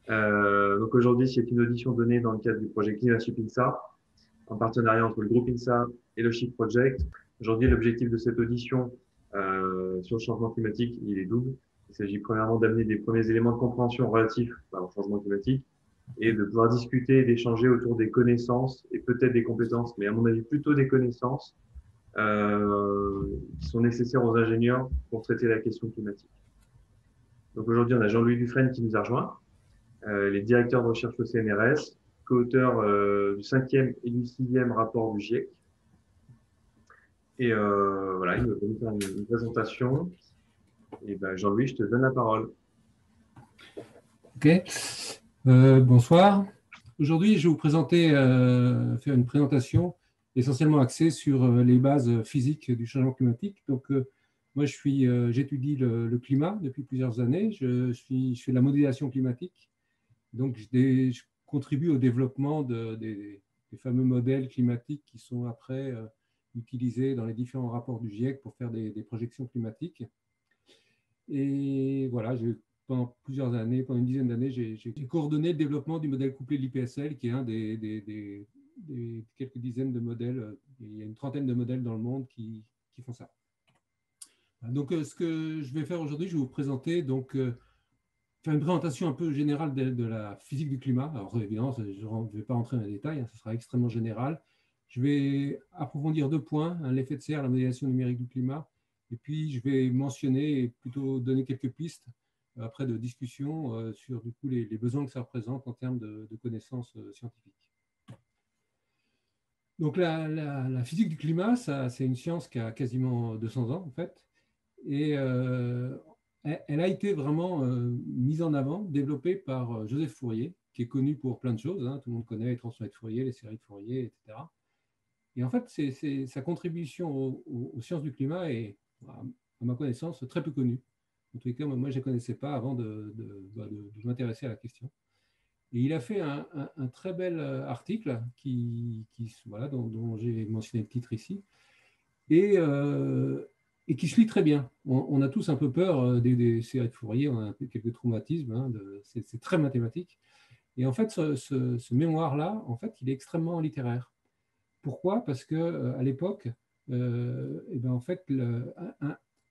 Donc aujourd'hui, c'est une audition donnée dans le cadre du projet Cleanup INSA, en partenariat entre le groupe INSA et le Shift Project. Aujourd'hui, l'objectif de cette audition sur le changement climatique, il est double. Il s'agit premièrement d'amener des premiers éléments de compréhension relatifs au changement climatique et de pouvoir discuter et d'échanger autour des connaissances et peut-être des compétences, mais à mon avis plutôt des connaissances qui sont nécessaires aux ingénieurs pour traiter la question climatique. Donc aujourd'hui, on a Jean-Louis Dufresne qui nous a rejoint, les directeurs de recherche au CNRS, co-auteur du cinquième et du sixième rapport du GIEC. Et voilà, il va nous faire une présentation. Et ben, Jean-Louis, je te donne la parole. Ok, bonsoir. Aujourd'hui, je vais vous présenter, faire une présentation essentiellement axée sur les bases physiques du changement climatique. Donc, moi, j'étudie le climat depuis plusieurs années. Je fais de la modélisation climatique. Donc, je contribue au développement des fameux modèles climatiques qui sont après utilisés dans les différents rapports du GIEC pour faire des projections climatiques. Et voilà, pendant plusieurs années, pendant une dizaine d'années, j'ai coordonné le développement du modèle couplé de l'IPSL, qui est un des quelques dizaines de modèles. Il y a une trentaine de modèles dans le monde qui font ça. Donc, ce que je vais faire aujourd'hui, je vais vous présenter, faire une présentation un peu générale de la physique du climat. Alors, évidemment, je ne vais pas rentrer dans les détails, hein, ce sera extrêmement général. Je vais approfondir deux points, hein, l'effet de serre, la modélisation numérique du climat. Et puis, je vais mentionner et plutôt donner quelques pistes après de discussion sur du coup, les besoins que ça représente en termes de connaissances scientifiques. Donc, la physique du climat, c'est une science qui a quasiment 200 ans, en fait. Et elle a été vraiment mise en avant, développée par Joseph Fourier, qui est connu pour plein de choses. Hein. Tout le monde connaît les transformés de Fourier, les séries de Fourier, etc. Et en fait, sa contribution aux sciences du climat est, à ma connaissance, très peu connue. En tous les cas, moi, je ne la connaissais pas avant de m'intéresser à la question. Et il a fait un très bel article voilà, dont j'ai mentionné le titre ici, et qui se lit très bien. On a tous un peu peur des séries de Fourier, on a quelques traumatismes, hein, c'est très mathématique. Et en fait, ce mémoire-là, en fait, il est extrêmement littéraire. Pourquoi? Parce qu'à l'époque, et ben en fait,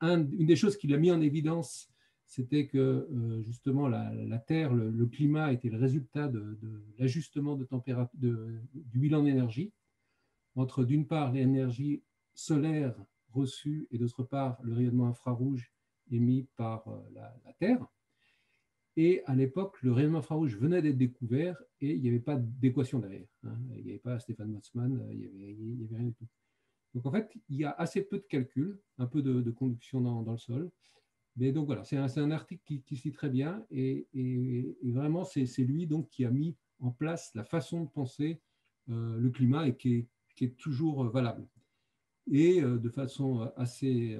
une des choses qu'il a mis en évidence, c'était que justement la Terre, le climat était le résultat de l'ajustement de température, du bilan d'énergie entre d'une part l'énergie solaire reçue et d'autre part le rayonnement infrarouge émis par la Terre. Et à l'époque, le rayonnement infrarouge venait d'être découvert et il n'y avait pas d'équation derrière. Hein. Il n'y avait pas Stéphane Boltzmann, il n'y avait rien du tout. Donc en fait, il y a assez peu de calculs, un peu de conduction dans le sol. Mais donc voilà, c'est un article qui se lit très bien et vraiment, c'est lui donc qui a mis en place la façon de penser le climat et qui est toujours valable. Et de façon assez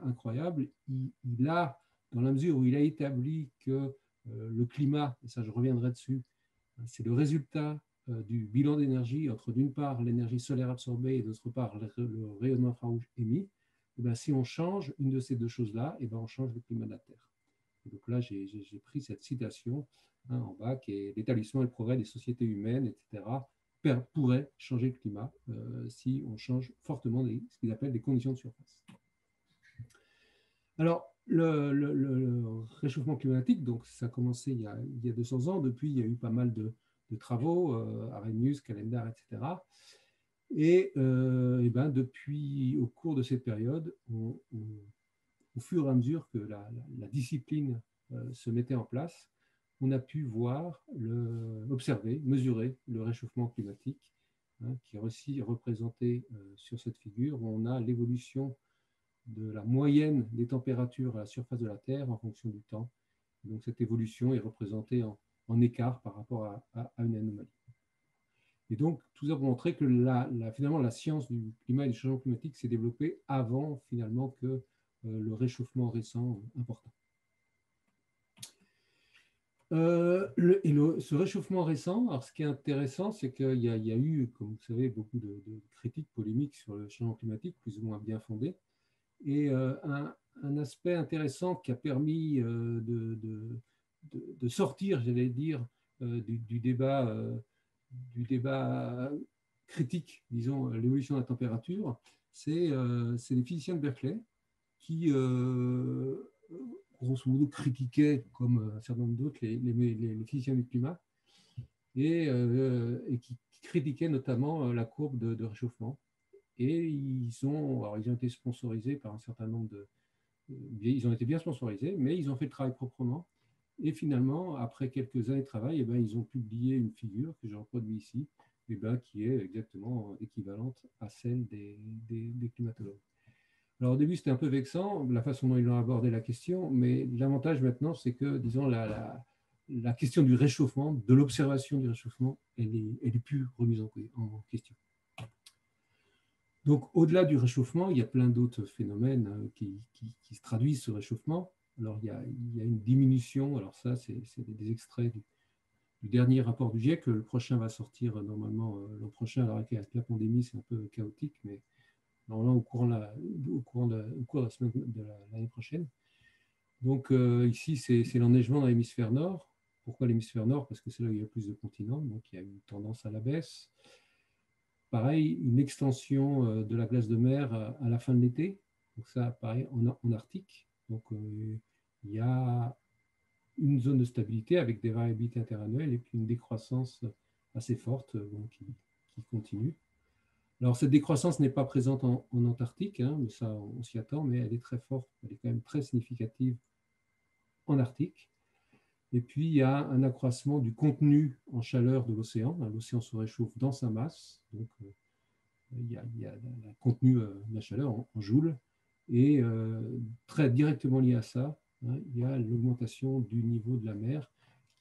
incroyable, il a, dans la mesure où il a établi que le climat, et ça je reviendrai dessus, c'est le résultat du bilan d'énergie entre d'une part l'énergie solaire absorbée et d'autre part le rayonnement infrarouge émis. Et bien, si on change une de ces deux choses-là, et bien, on change le climat de la Terre. Et donc là, j'ai pris cette citation en bas qui est l'établissement et le progrès des sociétés humaines, etc., pourrait changer le climat si on change fortement ce qu'ils appellent des conditions de surface. Alors, le réchauffement climatique, donc ça a commencé il y a 200 ans. Depuis, il y a eu pas mal de travaux, Arrhenius, Calendar, etc. Et ben, depuis, au cours de cette période, au fur et à mesure que la discipline se mettait en place, on a pu voir, observer, mesurer le réchauffement climatique, hein, qui est aussi représenté sur cette figure, où on a l'évolution de la moyenne des températures à la surface de la Terre en fonction du temps. Donc cette évolution est représentée en écart par rapport à une anomalie. Et donc, tout ça pour montrer que finalement, la science du climat et du changement climatique s'est développée avant finalement que le réchauffement récent important. Ce réchauffement récent, alors ce qui est intéressant, c'est qu'il y a eu, comme vous savez, beaucoup de critiques polémiques sur le changement climatique, plus ou moins bien fondées. Et un aspect intéressant qui a permis de sortir, j'allais dire, du débat critique, disons, l'évolution de la température, c'est les physiciens de Berkeley qui, grosso modo, critiquaient, comme un certain nombre d'autres, les physiciens du climat, et qui critiquaient notamment la courbe de réchauffement. Et ils ont été sponsorisés par un certain nombre ils ont été bien sponsorisés, mais ils ont fait le travail proprement. Et finalement, après quelques années de travail, ils ont publié une figure que j'ai reproduite ici, qui est exactement équivalente à celle des climatologues. Alors au début, c'était un peu vexant, la façon dont ils ont abordé la question, mais l'avantage maintenant, c'est que, disons, la question du réchauffement, de l'observation du réchauffement, elle est plus remise en question. Donc, au-delà du réchauffement, il y a plein d'autres phénomènes qui se traduisent ce réchauffement. Alors, il y a une diminution. Alors ça, c'est des extraits du dernier rapport du GIEC. Le prochain va sortir normalement l'an prochain. Alors, avec la pandémie, c'est un peu chaotique, mais normalement au cours de la semaine de l'année prochaine. Donc, ici, c'est l'enneigement dans l'hémisphère nord. Pourquoi l'hémisphère nord? Parce que c'est là où il y a plus de continents. Donc, il y a une tendance à la baisse. Pareil, une extension de la glace de mer à la fin de l'été. Donc ça, pareil, en Arctique. Donc il y a une zone de stabilité avec des variabilités interannuelles et puis une décroissance assez forte qui continue. Alors cette décroissance n'est pas présente en Antarctique, mais ça on s'y attend, mais elle est très forte, elle est quand même très significative en Arctique. Et puis il y a un accroissement du contenu en chaleur de l'océan. L'océan se réchauffe dans sa masse, donc il y a le contenu de la chaleur en joules. Et très directement lié à ça, il y a l'augmentation du niveau de la mer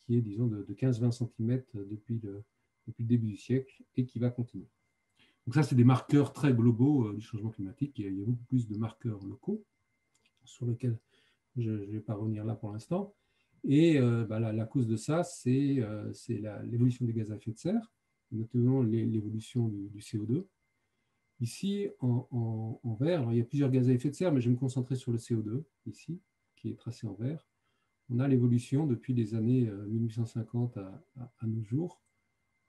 qui est, disons, de 15-20 cm depuis le début du siècle et qui va continuer. Donc ça, c'est des marqueurs très globaux du changement climatique. Il y a beaucoup plus de marqueurs locaux sur lesquels je ne vais pas revenir là pour l'instant. Et la cause de ça, c'est l'évolution des gaz à effet de serre, notamment l'évolution du CO2. Ici, en vert, alors il y a plusieurs gaz à effet de serre, mais je vais me concentrer sur le CO2, ici, qui est tracé en vert. On a l'évolution depuis les années 1850 à nos jours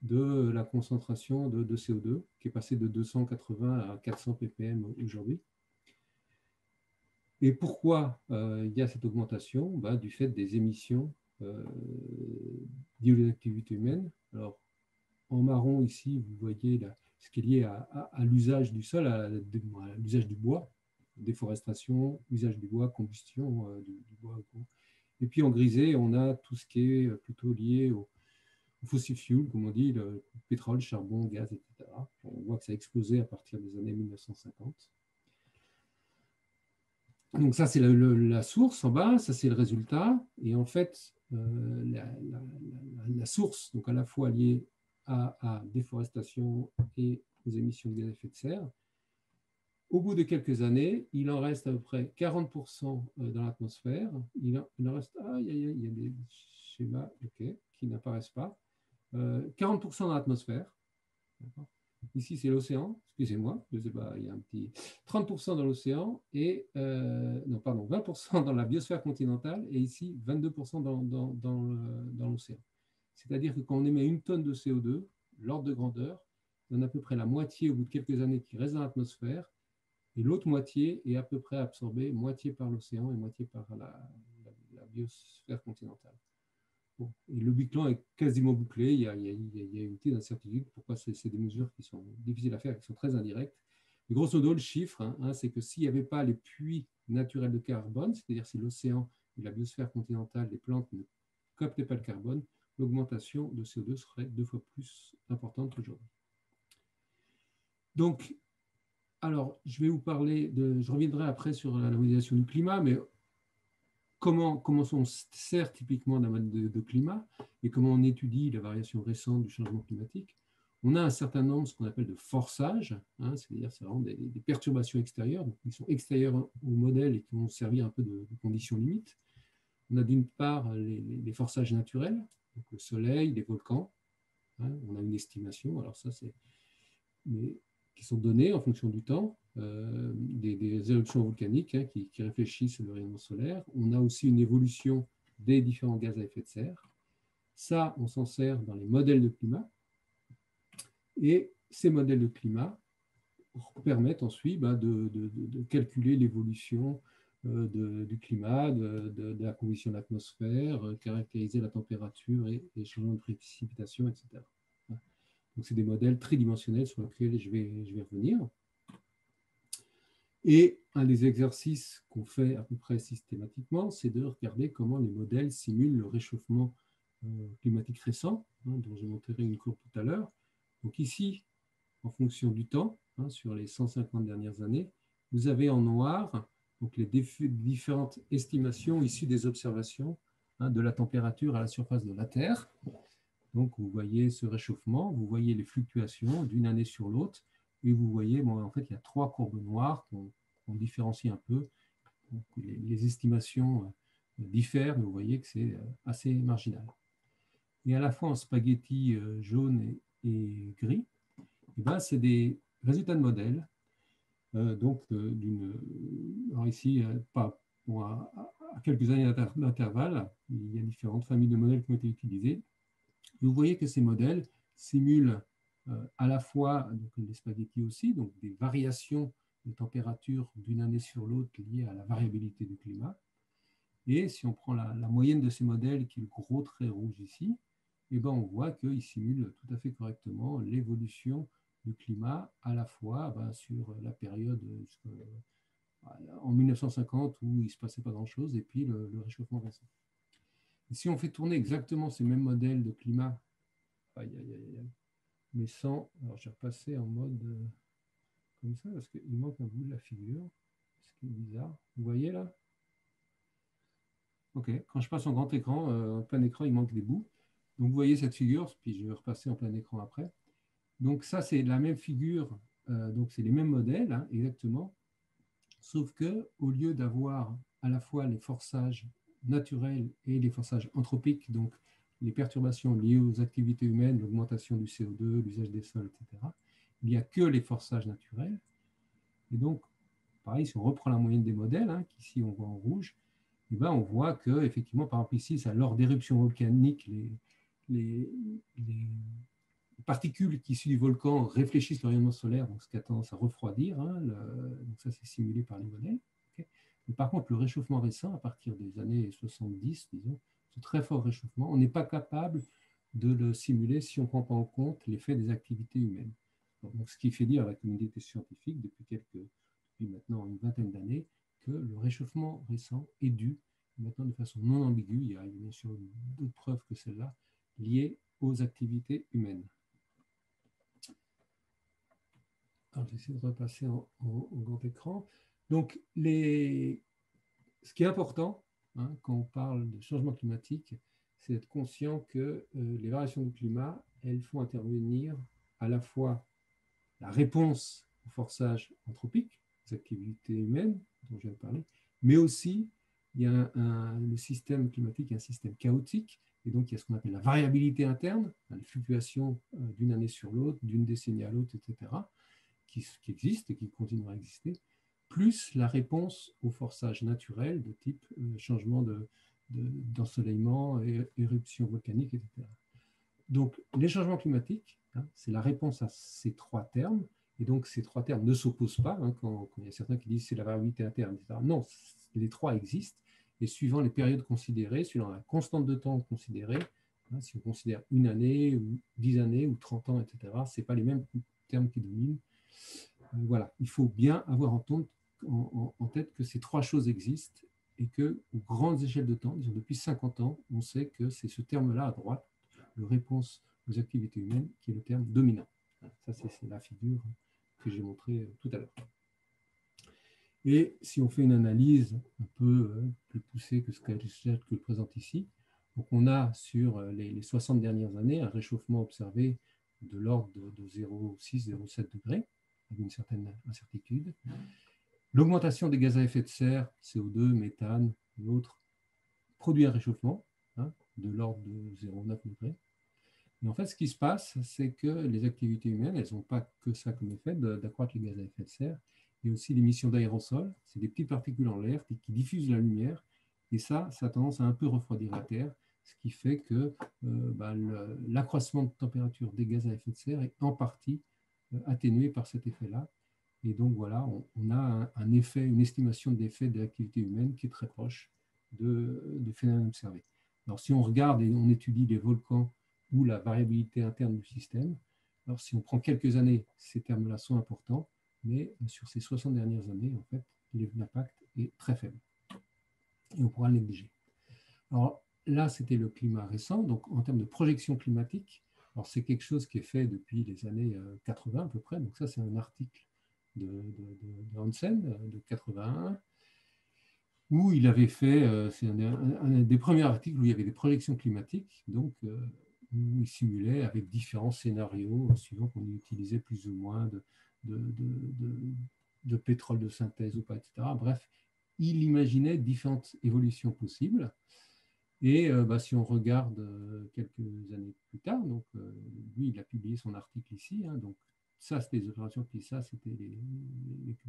de la concentration de CO2, qui est passée de 280 à 400 ppm aujourd'hui. Et pourquoi il y a cette augmentation? Du fait des émissions liées aux activités humaines. Alors, en marron, ici, vous voyez ce qui est lié à l'usage du sol, à l'usage du bois, déforestation, usage du bois, combustion du bois. Et puis en grisé, on a tout ce qui est plutôt lié au fossil fuel, comme on dit, le pétrole, charbon, gaz, etc. On voit que ça a explosé à partir des années 1950. Donc ça, c'est la source en bas, ça c'est le résultat. Et en fait, la source, donc à la fois liée à déforestation et aux émissions de gaz à effet de serre, au bout de quelques années, il en reste à peu près 40% dans l'atmosphère. Il en reste, il y a des schémas qui n'apparaissent pas. 40% dans l'atmosphère. Ici, c'est l'océan, excusez-moi, je sais pas, il y a un petit 30% dans l'océan et 20% dans la biosphère continentale et ici 22% dans l'océan. C'est-à-dire que quand on émet 1 tonne de CO2, l'ordre de grandeur, il y en a à peu près la moitié au bout de quelques années qui reste dans l'atmosphère et l'autre moitié est à peu près absorbée, moitié par l'océan et moitié par la biosphère continentale. Bon. Et le bilan est quasiment bouclé. Il y a une petite incertitude. Pourquoi c'est des mesures qui sont difficiles à faire, qui sont très indirectes. Mais grosso modo, le chiffre, c'est que s'il n'y avait pas les puits naturels de carbone, c'est-à-dire si l'océan et la biosphère continentale, les plantes ne captaient pas le carbone, l'augmentation de CO2 serait 2 fois plus importante qu'aujourd'hui. Donc, alors, je vais vous parler je reviendrai après sur la modélisation du climat, mais comment on sert typiquement d'un modèle de climat et comment on étudie la variation récente du changement climatique. On a un certain nombre, ce qu'on appelle de forçages, c'est-à-dire c'est vraiment des perturbations extérieures, donc qui sont extérieures au modèle et qui vont servir un peu de conditions limites. On a d'une part les forçages naturels, donc le soleil, les volcans. On a une estimation, alors ça c'est qui sont données en fonction du temps, des éruptions volcaniques qui réfléchissent le rayonnement solaire. On a aussi une évolution des différents gaz à effet de serre. Ça, on s'en sert dans les modèles de climat. Et ces modèles de climat permettent ensuite de calculer l'évolution du climat, de la condition de l'atmosphère, caractériser la température et les changements de précipitation, etc. Donc, c'est des modèles tridimensionnels sur lesquels je vais revenir. Et un des exercices qu'on fait à peu près systématiquement, c'est de regarder comment les modèles simulent le réchauffement climatique récent, dont j'ai montré une courbe tout à l'heure. Donc ici, en fonction du temps, sur les 150 dernières années, vous avez en noir donc les différentes estimations issues des observations de la température à la surface de la Terre. Donc vous voyez ce réchauffement, vous voyez les fluctuations d'une année sur l'autre, et vous voyez, en fait, il y a trois courbes noires qu'on différencie un peu. Donc, les estimations diffèrent, mais vous voyez que c'est assez marginal. Et à la fois en spaghetti jaune et gris, c'est des résultats de modèles. Alors ici, à quelques années d'intervalle, il y a différentes familles de modèles qui ont été utilisées. Vous voyez que ces modèles simulent à la fois, donc les spaghettis aussi, donc des variations de température d'une année sur l'autre liées à la variabilité du climat. Et si on prend la moyenne de ces modèles, qui est le gros trait rouge ici, on voit qu'ils simulent tout à fait correctement l'évolution du climat à la fois sur la période en 1950 où il ne se passait pas grand-chose et puis le réchauffement récent. Et si on fait tourner exactement ces mêmes modèles de climat, mais sans... Alors, j'ai repassé en mode comme ça parce qu'il manque un bout de la figure, ce qui est bizarre. Vous voyez là? OK. Quand je passe en grand écran, en plein écran, il manque des bouts. Donc, vous voyez cette figure, puis je vais repasser en plein écran après. Donc, ça, c'est la même figure, donc c'est les mêmes modèles, exactement, sauf qu'au lieu d'avoir à la fois les forçages naturels et les forçages anthropiques, donc les perturbations liées aux activités humaines, l'augmentation du CO2, l'usage des sols, etc., il n'y a que les forçages naturels. Et donc, pareil, si on reprend la moyenne des modèles, qu'ici on voit en rouge, on voit que, effectivement, par exemple, ici, lors d'éruptions volcaniques, les particules qui issues du volcan réfléchissent le rayonnement solaire, donc ce qui a tendance à refroidir. Donc ça, c'est simulé par les modèles. Okay. Mais par contre, le réchauffement récent, à partir des années 70, disons, ce très fort réchauffement, on n'est pas capable de le simuler si on ne prend pas en compte l'effet des activités humaines. Donc, ce qui fait dire à la communauté scientifique depuis maintenant une vingtaine d'années que le réchauffement récent est dû, maintenant de façon non ambiguë, il y a bien sûr d'autres preuves que celle-là, liées aux activités humaines. Alors, j'essaie de repasser en grand écran. Donc, ce qui est important quand on parle de changement climatique, c'est d'être conscient que les variations du climat, elles font intervenir à la fois la réponse au forçage anthropique, aux activités humaines dont je viens de parler, mais aussi il y a le système climatique est un système chaotique, et donc il y a ce qu'on appelle la variabilité interne, les fluctuations d'une année sur l'autre, d'une décennie à l'autre, etc., qui existe et qui continuera à exister, plus la réponse aux forçages naturels de type changement d'ensoleillement, éruption volcanique, etc. Donc, les changements climatiques, c'est la réponse à ces trois termes, et donc ces trois termes ne s'opposent pas, quand il y a certains qui disent c'est la variabilité interne, etc. Non, les trois existent, et suivant les périodes considérées, suivant la constante de temps considérée, si on considère une année, ou 10 années, ou 30 ans, etc., ce n'est pas les mêmes termes qui dominent. Voilà, il faut bien avoir en tête que ces trois choses existent et qu'aux grandes échelles de temps, disons depuis 50 ans, on sait que c'est ce terme-là à droite, le réponse aux activités humaines, qui est le terme dominant. Ça, c'est la figure que j'ai montrée tout à l'heure. Et si on fait une analyse un peu plus poussée que ce que je présente ici, donc on a sur les 60 dernières années un réchauffement observé de l'ordre de 0,6-0,7 degrés, avec une certaine incertitude. L'augmentation des gaz à effet de serre, CO2, méthane et autres, produit un réchauffement de l'ordre de 0,9 degrés. Et en fait, ce qui se passe, c'est que les activités humaines, elles n'ont pas que ça comme effet d'accroître les gaz à effet de serre, et aussi l'émission d'aérosols, c'est des petites particules en l'air qui diffusent la lumière, et ça a tendance à un peu refroidir la Terre, ce qui fait que l'accroissement de température des gaz à effet de serre est en partie atténué par cet effet-là. Et donc voilà, on a un effet, une estimation de l'effet de l'activité humaine qui est très proche du phénomène observé. Alors si on regarde et on étudie les volcans ou la variabilité interne du système, alors si on prend quelques années, ces termes-là sont importants, mais sur ces 60 dernières années, en fait, l'impact est très faible. Et on pourra le négliger. Alors là, c'était le climat récent. Donc en termes de projection climatique, alors c'est quelque chose qui est fait depuis les années 80 à peu près. Donc ça, c'est un article de Hansen de 81, où il avait fait, c'est un des premiers articles où il y avait des projections climatiques, donc où il simulait avec différents scénarios, suivant qu'on utilisait plus ou moins de pétrole de synthèse ou pas, etc. Bref, il imaginait différentes évolutions possibles. Et si on regarde quelques années plus tard, donc lui, il a publié son article ici, hein, donc ça, c'était les opérations, puis ça, c'était les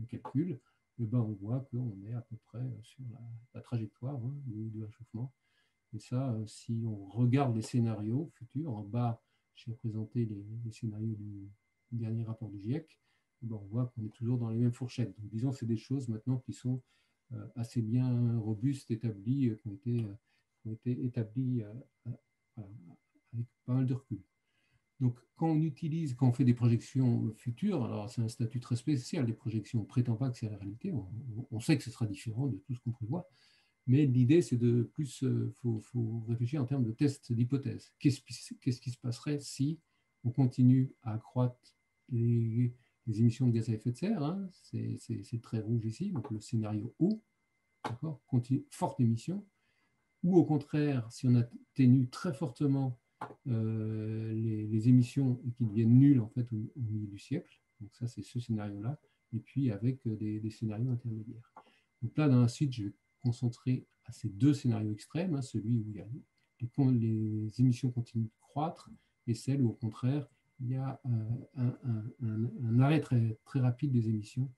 calculs. Et on voit qu'on est à peu près sur la trajectoire du réchauffement. Et ça, si on regarde les scénarios futurs, en bas, j'ai présenté les scénarios du dernier rapport du GIEC, on voit qu'on est toujours dans les mêmes fourchettes. Donc, disons, c'est des choses maintenant qui sont assez bien robustes, établies, qui ont été établies avec pas mal de recul. Donc, quand on fait des projections futures, alors c'est un statut très spécial, les projections, on ne prétend pas que c'est la réalité, on sait que ce sera différent de tout ce qu'on prévoit, mais l'idée, c'est de plus, faut réfléchir en termes de tests d'hypothèses. Qu'est-ce qui se passerait si on continue à accroître les émissions de gaz à effet de serre, hein, c'est très rouge ici, donc le scénario O, forte émission, ou au contraire, si on atténue très fortement les émissions et qu'ils deviennent nulles en fait, au milieu du siècle. Donc ça, c'est ce scénario-là. Et puis avec des scénarios intermédiaires. Donc là, dans la suite, je vais concentrer à ces deux scénarios extrêmes, hein, celui où il y a les émissions continuent de croître et celle où, au contraire, il y a un arrêt très, très rapide des émissions,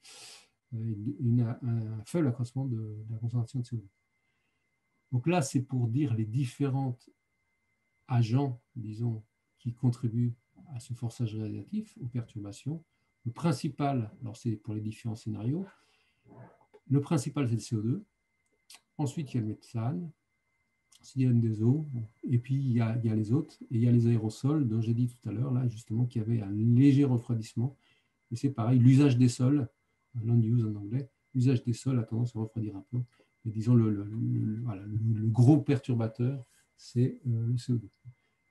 un faible accroissement de la concentration de CO2. Donc là, c'est pour dire les différents agents, disons, qui contribuent à ce forçage radiatif, aux perturbations. Le principal, alors c'est pour les différents scénarios, le principal c'est le CO2, ensuite il y a le méthane, il y a des eaux, et puis il y a les autres, et il y a les aérosols dont j'ai dit tout à l'heure, là justement, qu'il y avait un léger refroidissement, et c'est pareil, l'usage des sols, land use en anglais, l'usage des sols a tendance à refroidir un peu, mais disons le gros perturbateur, c'est le CO2.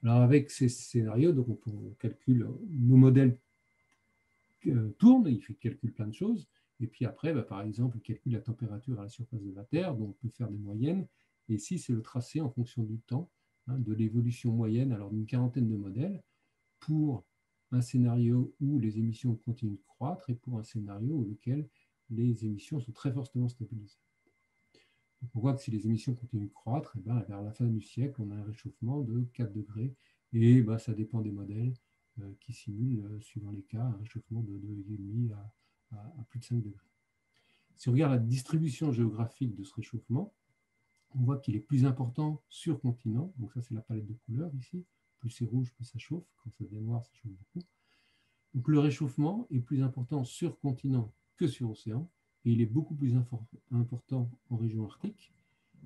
Alors avec ces scénarios, donc on calcule, nos modèles tournent, il calcule plein de choses, et puis après, par exemple, il calcule la température à la surface de la Terre, donc on peut faire des moyennes, et ici c'est le tracé en fonction du temps, hein, de l'évolution moyenne, alors d'une quarantaine de modèles, pour un scénario où les émissions continuent de croître, et pour un scénario où lequel les émissions sont très fortement stabilisées. Donc on voit que si les émissions continuent de croître, vers la fin du siècle, on a un réchauffement de 4 degrés, et ça dépend des modèles qui simulent, suivant les cas, un réchauffement de 2,5 à plus de 5 degrés. Si on regarde la distribution géographique de ce réchauffement, on voit qu'il est plus important sur continent, donc ça c'est la palette de couleurs ici, plus c'est rouge, plus ça chauffe, quand ça devient noir, ça chauffe beaucoup. Donc le réchauffement est plus important sur continent que sur océan, et il est beaucoup plus important en région arctique.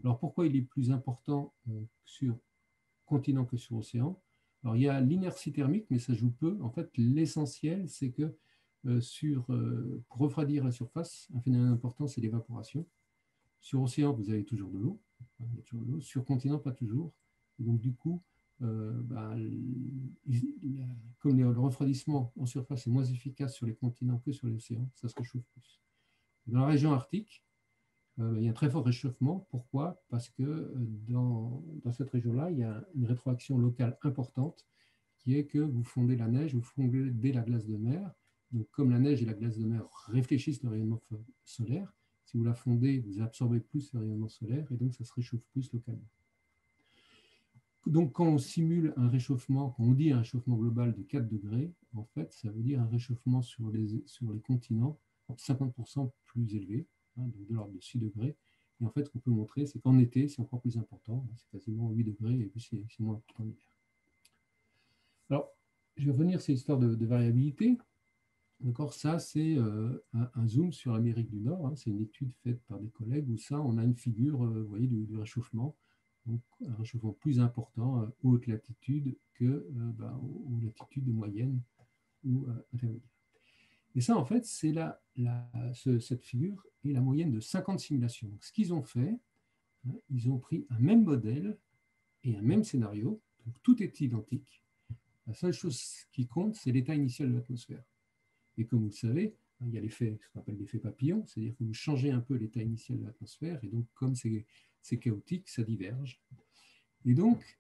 Alors pourquoi il est plus important sur continent que sur océan? Alors il y a l'inertie thermique, mais ça joue peu. En fait, l'essentiel, c'est que pour refroidir la surface, un phénomène important, c'est l'évaporation. Sur océan, vous avez toujours de l'eau. Sur continent, pas toujours. Et donc du coup, comme le refroidissement en surface est moins efficace sur les continents que sur les océans, ça se réchauffe plus. Dans la région arctique, il y a un très fort réchauffement. Pourquoi? Parce que dans cette région-là, il y a une rétroaction locale importante qui est que vous fondez la neige, vous fondez la glace de mer. Donc, comme la neige et la glace de mer réfléchissent le rayonnement solaire, si vous la fondez, vous absorbez plus le rayonnement solaire et donc ça se réchauffe plus localement. Donc, quand on simule un réchauffement, quand on dit un réchauffement global de 4 degrés, en fait, ça veut dire un réchauffement sur les continents 50% plus élevé, hein, donc de l'ordre de 6 degrés, Et en fait, ce qu'on peut montrer, c'est qu'en été, c'est encore plus important. C'est quasiment 8 degrés et puis c'est moins important en hiver. Alors, je vais revenir sur l'histoire de variabilité. D'accord, ça, c'est un zoom sur l'Amérique du Nord. Hein. C'est une étude faite par des collègues où ça, on a une figure, vous voyez, du réchauffement. Donc, un réchauffement plus important aux hautes latitudes que aux latitudes moyennes ou intermédiaires. Et ça, en fait, c'est cette figure est la moyenne de 50 simulations. Donc, ce qu'ils ont fait, hein, ils ont pris un même modèle et un même scénario. Donc, tout est identique. La seule chose qui compte, c'est l'état initial de l'atmosphère. Et comme vous le savez, il y a l'effet, ce qu'on appelle l'effet papillon, c'est-à-dire que vous changez un peu l'état initial de l'atmosphère, et donc comme c'est chaotique, ça diverge. Et donc,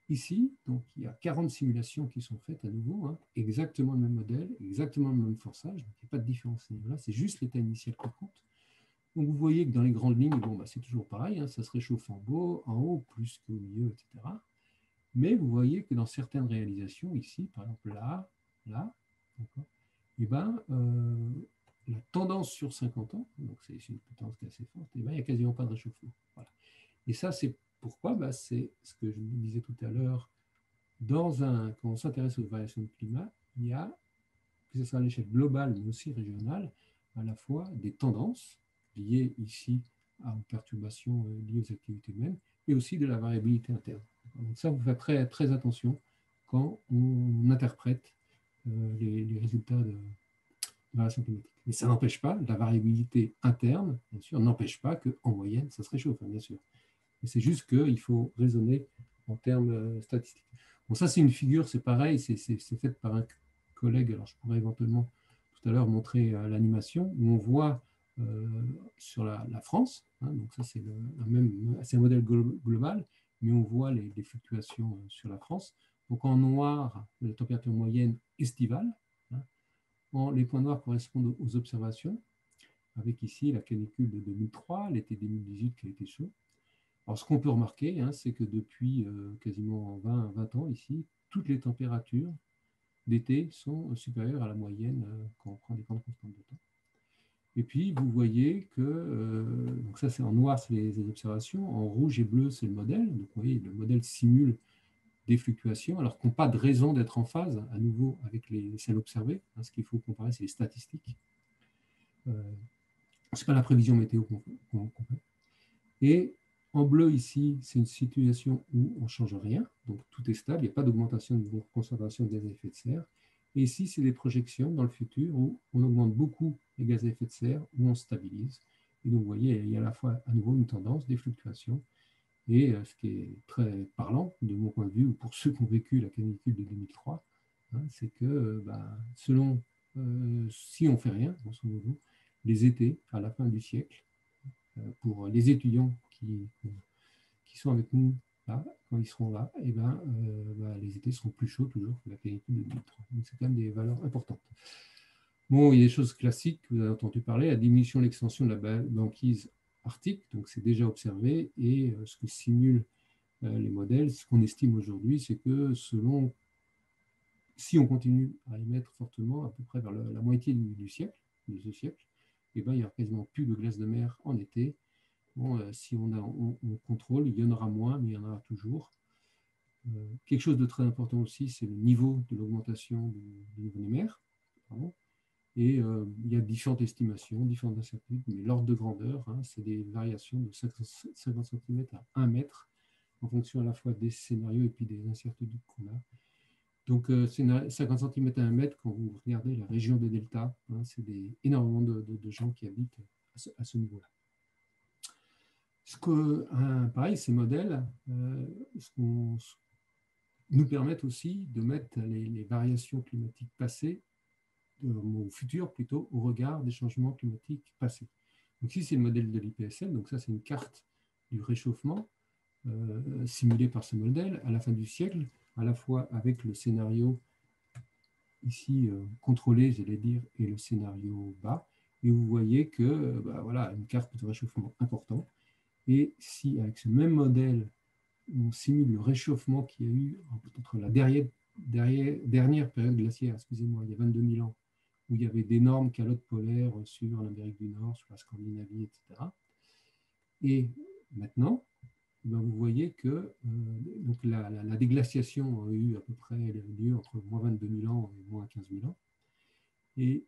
ici, donc, il y a 40 simulations qui sont faites à nouveau, hein, exactement le même modèle, exactement le même forçage, donc il n'y a pas de différence à ce niveau-là, c'est juste l'état initial qui compte. Donc vous voyez que dans les grandes lignes, bon, c'est toujours pareil, hein, ça se réchauffe en haut, plus qu'au milieu, etc. Mais vous voyez que dans certaines réalisations, ici, par exemple là, et la tendance sur 50 ans, donc c'est une tendance qui est assez forte, il n'y a quasiment pas de réchauffement. Voilà. Et ça, c'est pourquoi c'est ce que je vous disais tout à l'heure, quand on s'intéresse aux variations de climat, il y a, que ce soit à l'échelle globale mais aussi régionale, à la fois des tendances liées ici aux perturbations liées aux activités humaines et aussi de la variabilité interne. Donc ça, vous faites très, très attention quand on interprète les résultats de variation climatique. Mais ça n'empêche pas, la variabilité interne, bien sûr, n'empêche pas qu'en moyenne, ça se réchauffe, hein, bien sûr. Mais c'est juste qu'il faut raisonner en termes statistiques. Bon, ça, c'est une figure, c'est pareil, c'est fait par un collègue. Alors, je pourrais éventuellement tout à l'heure montrer l'animation où on voit sur la France, hein, donc ça, c'est un modèle global, mais on voit les fluctuations sur la France. Donc, en noir, la température moyenne estivale. Hein. Les points noirs correspondent aux observations, avec ici la canicule de 2003, l'été 2018 qui a été chaud. Alors, ce qu'on peut remarquer, hein, c'est que depuis quasiment 20 ans ici, toutes les températures d'été sont supérieures à la moyenne quand on prend des grandes constantes de temps. Et puis, vous voyez que, donc ça c'est en noir, c'est les observations, en rouge et bleu, c'est le modèle. Donc, vous voyez, le modèle simule des fluctuations, alors qu'on n'a pas de raison d'être en phase, à nouveau, avec celles observées. Hein, ce qu'il faut comparer, c'est les statistiques. Ce n'est pas la prévision météo qu'on fait. Et en bleu, ici, c'est une situation où on ne change rien, donc tout est stable, il n'y a pas d'augmentation de concentration de gaz à effet de serre. Et ici, c'est des projections dans le futur où on augmente beaucoup les gaz à effet de serre, où on stabilise. Et donc, vous voyez, il y a à la fois à nouveau une tendance, des fluctuations. Et ce qui est très parlant, de mon point de vue, ou pour ceux qui ont vécu la canicule de 2003, hein, c'est que selon, si on ne fait rien, grosso modo, les étés, à la fin du siècle, pour les étudiants qui sont avec nous là, quand ils seront là, et les étés seront plus chauds toujours que la canicule de 2003. Donc c'est quand même des valeurs importantes. Bon, il y a des choses classiques que vous avez entendu parler, la diminution de l'extension de la banquise arctique, donc c'est déjà observé, et ce que simulent les modèles, ce qu'on estime aujourd'hui, c'est que si on continue à émettre fortement, à peu près vers la moitié du siècle, de ce siècle, il n'y aura quasiment plus de glace de mer en été. Bon, si on contrôle, il y en aura moins, mais il y en aura toujours. Quelque chose de très important aussi, c'est le niveau de l'augmentation du niveau des mers. Pardon. Et il y a différentes estimations, différentes incertitudes, mais l'ordre de grandeur, hein, c'est des variations de 50 cm à 1 mètre, en fonction à la fois des scénarios et puis des incertitudes qu'on a. Donc, 50 cm à 1 mètre, quand vous regardez la région des deltas, hein, c'est énormément de gens qui habitent à ce niveau-là. Pareil, ces modèles nous permettent aussi de mettre les variations climatiques passées, au futur plutôt, au regard des changements climatiques passés. Donc ici, c'est le modèle de l'IPSL, donc ça, c'est une carte du réchauffement simulée par ce modèle à la fin du siècle, à la fois avec le scénario ici contrôlé, j'allais dire, et le scénario bas, et vous voyez que, voilà, une carte de réchauffement important. Et si, avec ce même modèle, on simule le réchauffement qu'il y a eu entre la dernière période glaciaire, excusez-moi, il y a 22 000 ans, où il y avait d'énormes calottes polaires sur l'Amérique du Nord, sur la Scandinavie, etc. Et maintenant, ben, vous voyez que donc la déglaciation a eu à peu près lieu entre moins 22 000 ans et moins 15 000 ans. Et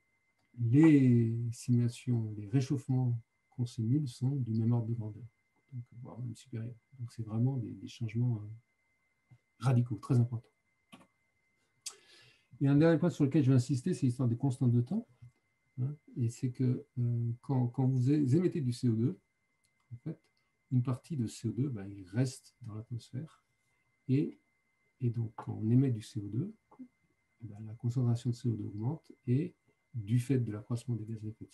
les simulations, les réchauffements qu'on simule sont du même ordre de grandeur, donc, voire même supérieur. Donc c'est vraiment des changements radicaux, très importants. Et un dernier point sur lequel je vais insister, c'est l'histoire des constantes de temps. Hein, et c'est que quand vous émettez du CO2, en fait, une partie de CO2, ben, il reste dans l'atmosphère. Et donc, quand on émet du CO2, ben, la concentration de CO2 augmente et du fait de l'accroissement des gaz à effet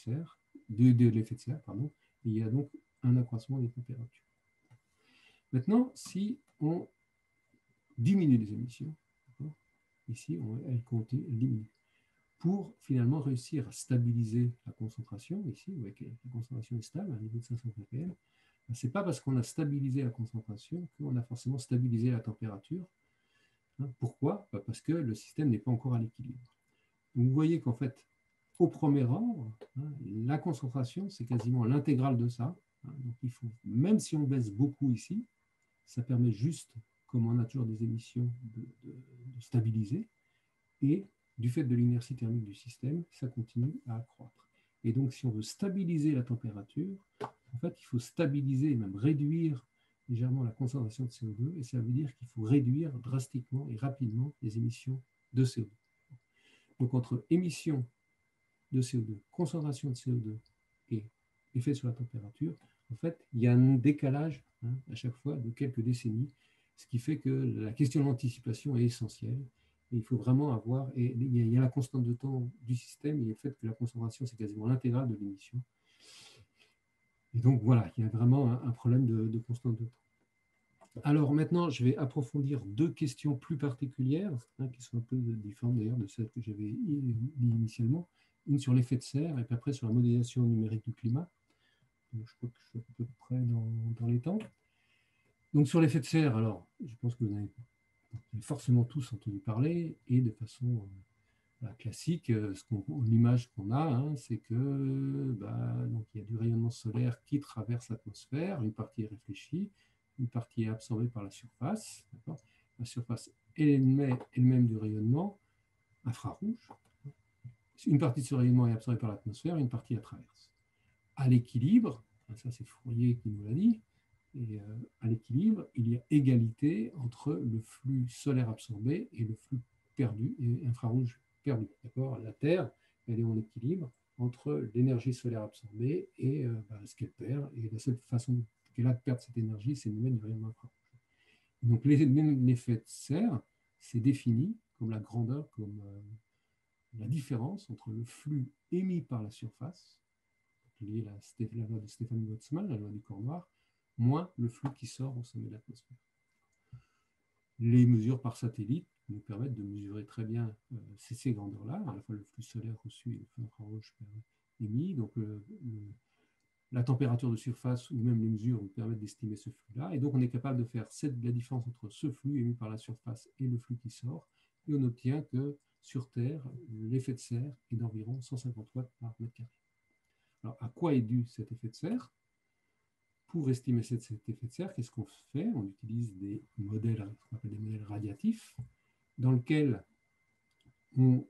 de serre, pardon, il y a donc un accroissement des températures. Maintenant, si on diminue les émissions, ici, elles diminuent, pour finalement réussir à stabiliser la concentration, ici, vous voyez que la concentration est stable à un niveau de 500 ppm, ce n'est pas parce qu'on a stabilisé la concentration qu'on a forcément stabilisé la température. Pourquoi? Parce que le système n'est pas encore à l'équilibre. Vous voyez qu'en fait, au premier ordre, la concentration, c'est quasiment l'intégrale de ça. Donc il faut, même si on baisse beaucoup ici, ça permet juste, comme on a toujours des émissions, de stabiliser. Et du fait de l'inertie thermique du système, ça continue à accroître. Et donc, si on veut stabiliser la température, en fait, il faut stabiliser et même réduire légèrement la concentration de CO2, et ça veut dire qu'il faut réduire drastiquement et rapidement les émissions de CO2. Donc, entre émissions de CO2, concentration de CO2 et effet sur la température, en fait, il y a un décalage à chaque fois de quelques décennies, ce qui fait que la question de l'anticipation est essentielle. Et il faut vraiment avoir, et il y a la constante de temps du système et le fait que la concentration, c'est quasiment l'intégrale de l'émission. Et donc voilà, il y a vraiment un problème de constante de temps. Alors maintenant, je vais approfondir deux questions plus particulières, qui sont un peu différentes d'ailleurs de celles que j'avais dit initialement. Une sur l'effet de serre et puis après sur la modélisation numérique du climat. Donc, je crois que je suis à peu près dans les temps. Donc sur l'effet de serre, alors je pense que vous avez forcément tous entendu parler et de façon classique, l'image qu'on a, c'est que donc, il y a du rayonnement solaire qui traverse l'atmosphère, une partie est réfléchie, une partie est absorbée par la surface. La surface émet elle-même du rayonnement infrarouge. Une partie de ce rayonnement est absorbée par l'atmosphère, une partie la traverse. À l'équilibre, ça c'est Fourier qui nous l'a dit, et à l'équilibre, il y a égalité entre le flux solaire absorbé et le flux perdu, et infrarouge perdu. La Terre, elle est en équilibre entre l'énergie solaire absorbée et ce qu'elle perd. Et la seule façon qu'elle a de perdre cette énergie, c'est d'émettre du rayonnement infrarouge. Donc l'effet de serre, c'est défini comme la grandeur, comme la différence entre le flux émis par la surface, lié à la loi de Stéphane Boltzmann, la loi du corps noir, moins le flux qui sort au sommet de l'atmosphère. Les mesures par satellite nous permettent de mesurer très bien ces grandeurs-là, à la fois le flux solaire reçu et le flux infrarouge émis. Donc la température de surface ou même les mesures nous permettent d'estimer ce flux-là. Et donc on est capable de faire la différence entre ce flux émis par la surface et le flux qui sort. Et on obtient que sur Terre, l'effet de serre est d'environ 150 watts par mètre carré. Alors, à quoi est dû cet effet de serre? Pour estimer cet effet de serre, qu'est-ce qu'on fait? On utilise des modèles, qu'on appelle des modèles radiatifs, dans lesquels on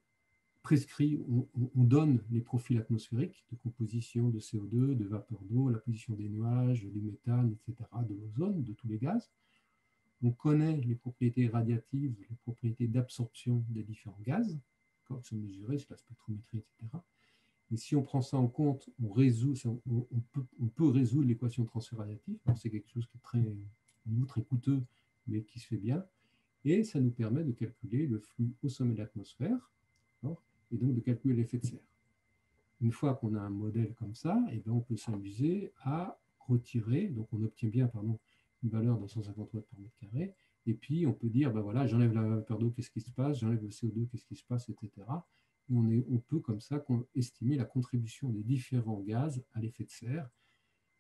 prescrit, on donne les profils atmosphériques de composition de CO2, de vapeur d'eau, la position des nuages, du méthane, etc., de l'ozone, de tous les gaz. On connaît les propriétés radiatives, les propriétés d'absorption des différents gaz, qui sont mesurées sur la spectrométrie, etc. Et si on prend ça en compte, on peut résoudre l'équation de transfert radiatif. C'est quelque chose qui est très coûteux, mais qui se fait bien. Et ça nous permet de calculer le flux au sommet de l'atmosphère, et donc de calculer l'effet de serre. Une fois qu'on a un modèle comme ça, on peut s'amuser à retirer, donc on obtient bien une valeur de 150 watts par mètre carré, et puis on peut dire, voilà, j'enlève la vapeur d'eau, qu'est-ce qui se passe, j'enlève le CO2, qu'est-ce qui se passe, etc. Et on peut comme ça estimer la contribution des différents gaz à l'effet de serre.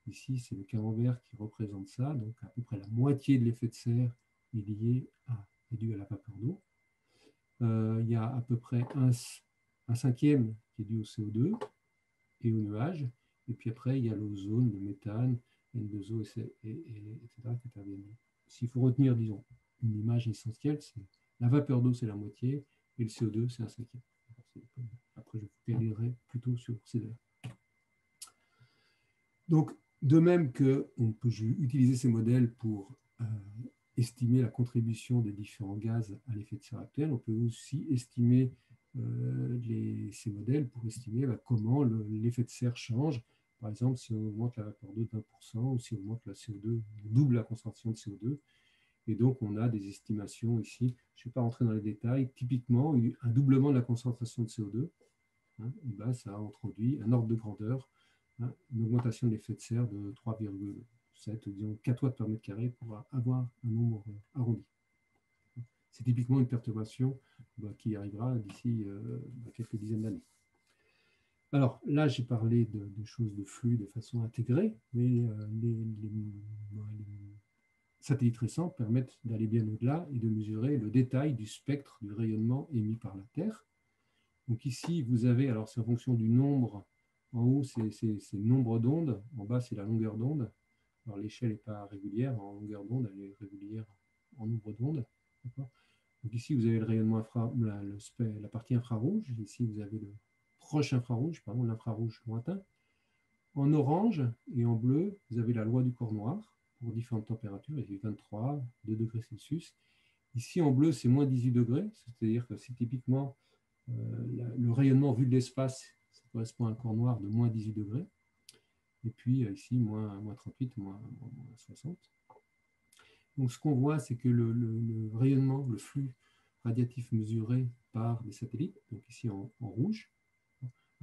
Ici, c'est le camembert qui représente ça, donc à peu près la moitié de l'effet de serre est dû à la vapeur d'eau. Il y a à peu près un cinquième qui est dû au CO2 et au nuage. Et puis après, il y a l'ozone, le méthane, N2O, etc. qui interviennent. S'il faut retenir, disons, une image essentielle, c'est la vapeur d'eau, c'est la moitié, et le CO2, c'est un cinquième. Après, je focaliserai plutôt sur ces deux. Donc, de même qu'on peut utiliser ces modèles pour estimer la contribution des différents gaz à l'effet de serre actuel, on peut aussi estimer ces modèles pour estimer comment l'effet de serre change. Par exemple, si on augmente la vapeur d'eau d'1%, ou si on augmente la CO2, on double la concentration de CO2. Et donc, on a des estimations ici. Je ne vais pas rentrer dans les détails. Typiquement, un doublement de la concentration de CO2, hein, et ben, ça a introduit un ordre de grandeur, hein, une augmentation de l'effet de serre de 3,7, disons 4 watts par mètre carré pour avoir un nombre arrondi. C'est typiquement une perturbation qui arrivera d'ici quelques dizaines d'années. Alors là, j'ai parlé de choses de flux de façon intégrée, mais les satellites récents permettent d'aller bien au-delà et de mesurer le détail du spectre du rayonnement émis par la Terre. Donc ici, vous avez, alors c'est en fonction du nombre, en haut c'est le nombre d'ondes, en bas c'est la longueur d'onde. Alors l'échelle n'est pas régulière en longueur d'onde, elle est régulière en nombre d'ondes. Donc ici, vous avez le rayonnement la partie infrarouge. Ici, vous avez le proche infrarouge, pardon, l'infrarouge lointain. En orange et en bleu, vous avez la loi du corps noir pour différentes températures, ici 23, 2 degrés Celsius. Ici, en bleu, c'est moins 18 degrés, c'est-à-dire que c'est typiquement le rayonnement vu de l'espace, ça correspond à un corps noir de moins 18 degrés. Et puis ici, moins 38, moins 60. Donc, ce qu'on voit, c'est que le rayonnement, le flux radiatif mesuré par des satellites, donc ici en rouge,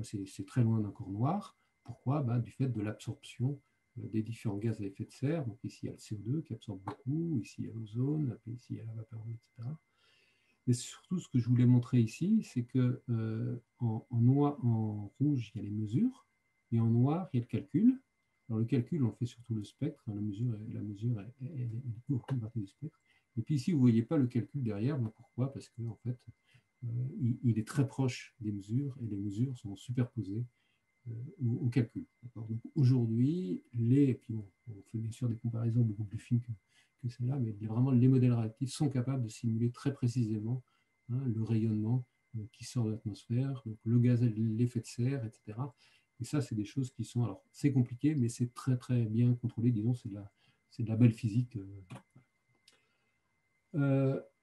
c'est très loin d'un corps noir. Pourquoi? Du fait de l'absorption des différents gaz à effet de serre. Donc ici, il y a le CO2 qui absorbe beaucoup, ici, il y a l'ozone, ici, il y a la vapeur d'eau, etc. Mais surtout, ce que je voulais montrer ici, c'est que en rouge, il y a les mesures, et en noir, il y a le calcul. Alors, le calcul, on fait surtout le spectre. La mesure est une partie du spectre. Et puis ici, vous ne voyez pas le calcul derrière. Pourquoi? Parce que, en fait, il est très proche des mesures, et les mesures sont superposées au calcul. Donc aujourd'hui, puis on fait bien sûr des comparaisons beaucoup plus fines que celle-là, mais vraiment les modèles réactifs sont capables de simuler très précisément le rayonnement qui sort de l'atmosphère, donc le gaz, l'effet de serre, etc. Et ça, c'est des choses qui sont, alors c'est compliqué, mais c'est très très bien contrôlé, disons, c'est de la belle physique.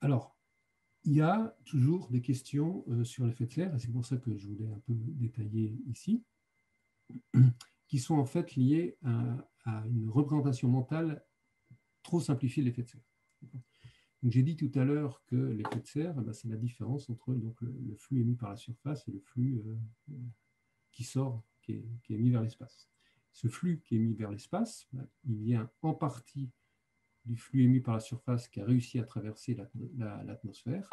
Alors, il y a toujours des questions sur l'effet de serre, et c'est pour ça que je voulais un peu détailler ici, qui sont en fait liées à une représentation mentale trop simplifiée de l'effet de serre. Donc, j'ai dit tout à l'heure que l'effet de serre, c'est la différence entre donc, le flux émis par la surface et le flux qui sort, qui est émis vers l'espace. Ce flux qui est émis vers l'espace, il vient en partie du flux émis par la surface qui a réussi à traverser l'atmosphère,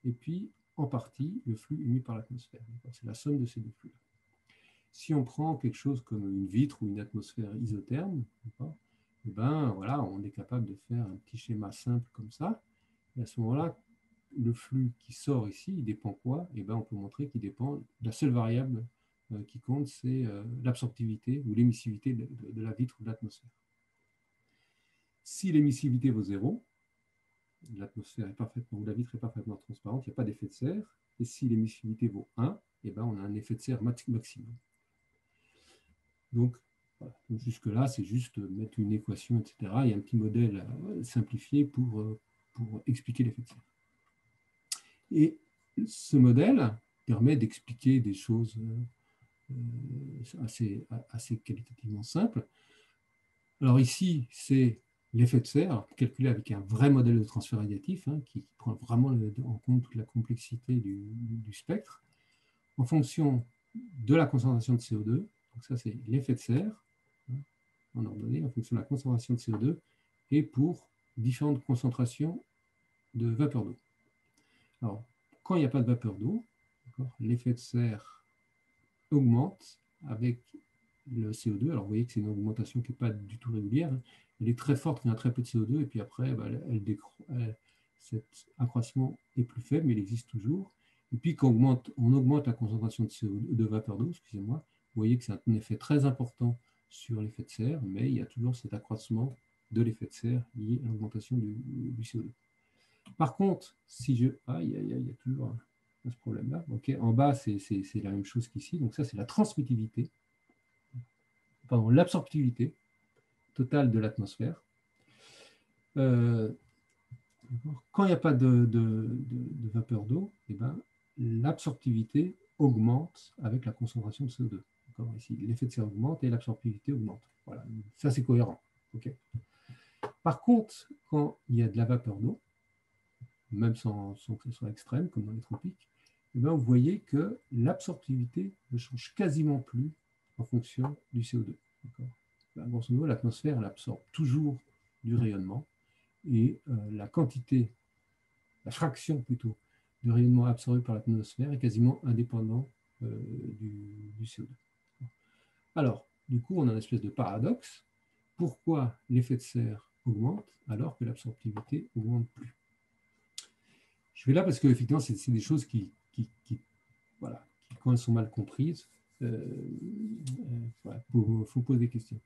et puis en partie le flux émis par l'atmosphère. C'est la somme de ces deux flux. Si on prend quelque chose comme une vitre ou une atmosphère isotherme, et voilà, on est capable de faire un petit schéma simple comme ça. Et à ce moment-là, le flux qui sort ici, il dépend quoi? Et on peut montrer qu'il dépend, la seule variable qui compte, c'est l'absorptivité ou l'émissivité de la vitre ou de l'atmosphère. Si l'émissivité vaut 0, l'atmosphère est parfaitement, la vitre est parfaitement transparente, il n'y a pas d'effet de serre. Et si l'émissivité vaut 1, on a un effet de serre maximum. Donc, voilà. Donc jusque-là, c'est juste mettre une équation, etc. Il y a un petit modèle simplifié pour expliquer l'effet de serre. Et ce modèle permet d'expliquer des choses assez qualitativement simples. Alors ici, c'est l'effet de serre, calculé avec un vrai modèle de transfert radiatif qui prend vraiment en compte toute la complexité du spectre, en fonction de la concentration de CO2. Donc ça, c'est l'effet de serre, en ordonnée, en fonction de la concentration de CO2, et pour différentes concentrations de vapeur d'eau. Alors, quand il n'y a pas de vapeur d'eau, l'effet de serre augmente avec le CO2. Alors, vous voyez que c'est une augmentation qui n'est pas du tout régulière. Elle est très forte quand il y a très peu de CO2, et puis après, cet accroissement est plus faible, mais il existe toujours. Et puis, quand on augmente la concentration de vapeur d'eau, excusez-moi, vous voyez que c'est un effet très important sur l'effet de serre, mais il y a toujours cet accroissement de l'effet de serre lié à l'augmentation du CO2. Par contre, si je... Ah, il y a toujours ce problème-là. Okay. En bas, c'est la même chose qu'ici. Donc ça, c'est la transmittivité, pardon, l'absorptivité totale de l'atmosphère. Quand il n'y a pas de vapeur d'eau, eh ben, l'absorptivité augmente avec la concentration de CO2. Ici, l'effet de serre augmente et l'absorptivité augmente. Voilà. Ça, c'est cohérent. Okay. Par contre, quand il y a de la vapeur d'eau, même sans que ce soit extrême, comme dans les tropiques, eh bien, vous voyez que l'absorptivité ne change quasiment plus en fonction du CO2. Ben, grosso modo, l'atmosphère absorbe toujours du rayonnement et la quantité, la fraction plutôt, de rayonnement absorbé par l'atmosphère est quasiment indépendant du CO2. Alors, du coup, on a une espèce de paradoxe. Pourquoi l'effet de serre augmente alors que l'absorptivité n'augmente plus? Je vais là parce qu'effectivement, c'est des choses voilà, qui, quand elles sont mal comprises, faut poser des questions.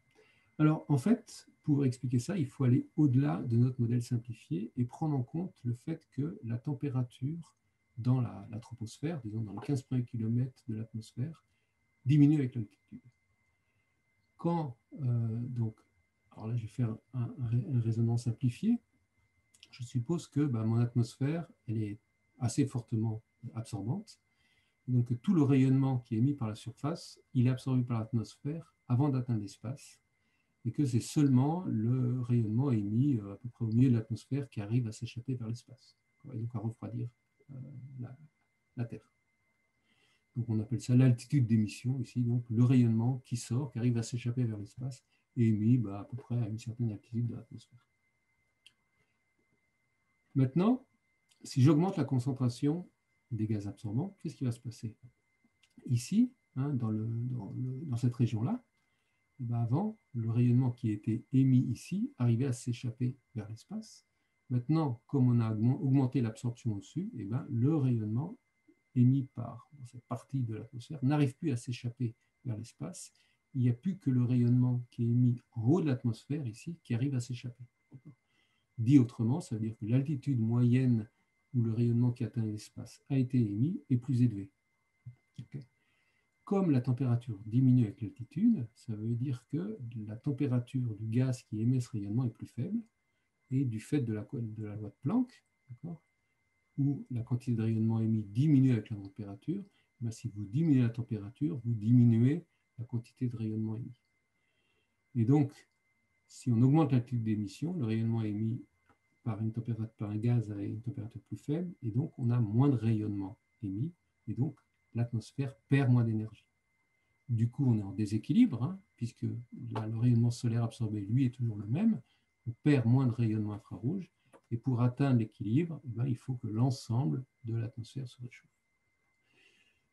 Alors, en fait, pour expliquer ça, il faut aller au-delà de notre modèle simplifié et prendre en compte le fait que la température dans la troposphère, disons dans les 15 premiers kilomètres de l'atmosphère, diminue avec l'altitude. Quand, donc, alors là, je vais faire un raisonnement simplifié. Je suppose que mon atmosphère, elle est assez fortement absorbante. Donc, tout le rayonnement qui est émis par la surface, il est absorbé par l'atmosphère avant d'atteindre l'espace. Et que c'est seulement le rayonnement émis à peu près au milieu de l'atmosphère qui arrive à s'échapper vers l'espace. Et donc à refroidir la Terre. Donc on appelle ça l'altitude d'émission ici, donc le rayonnement qui sort, qui arrive à s'échapper vers l'espace et émis à peu près à une certaine altitude de l'atmosphère. Maintenant, si j'augmente la concentration des gaz absorbants, qu'est-ce qui va se passer? Ici, dans cette région-là, avant, le rayonnement qui était émis ici arrivait à s'échapper vers l'espace. Maintenant, comme on a augmenté l'absorption au-dessus, le rayonnement émis dans cette partie de l'atmosphère n'arrive plus à s'échapper vers l'espace. Il n'y a plus que le rayonnement qui est émis en haut de l'atmosphère, ici, qui arrive à s'échapper. Dit autrement, ça veut dire que l'altitude moyenne où le rayonnement qui atteint l'espace a été émis est plus élevée. Okay. Comme la température diminue avec l'altitude, ça veut dire que la température du gaz qui émet ce rayonnement est plus faible, et du fait de la loi de Planck, où la quantité de rayonnement émis diminue avec la température, si vous diminuez la température, vous diminuez la quantité de rayonnement émis. Et donc, si on augmente l'altitude d'émission, le rayonnement émis par un gaz à une température plus faible, et donc on a moins de rayonnement émis, et donc l'atmosphère perd moins d'énergie. Du coup, on est en déséquilibre, puisque le rayonnement solaire absorbé, lui, est toujours le même. On perd moins de rayonnement infrarouge. Et pour atteindre l'équilibre, il faut que l'ensemble de l'atmosphère se réchauffe.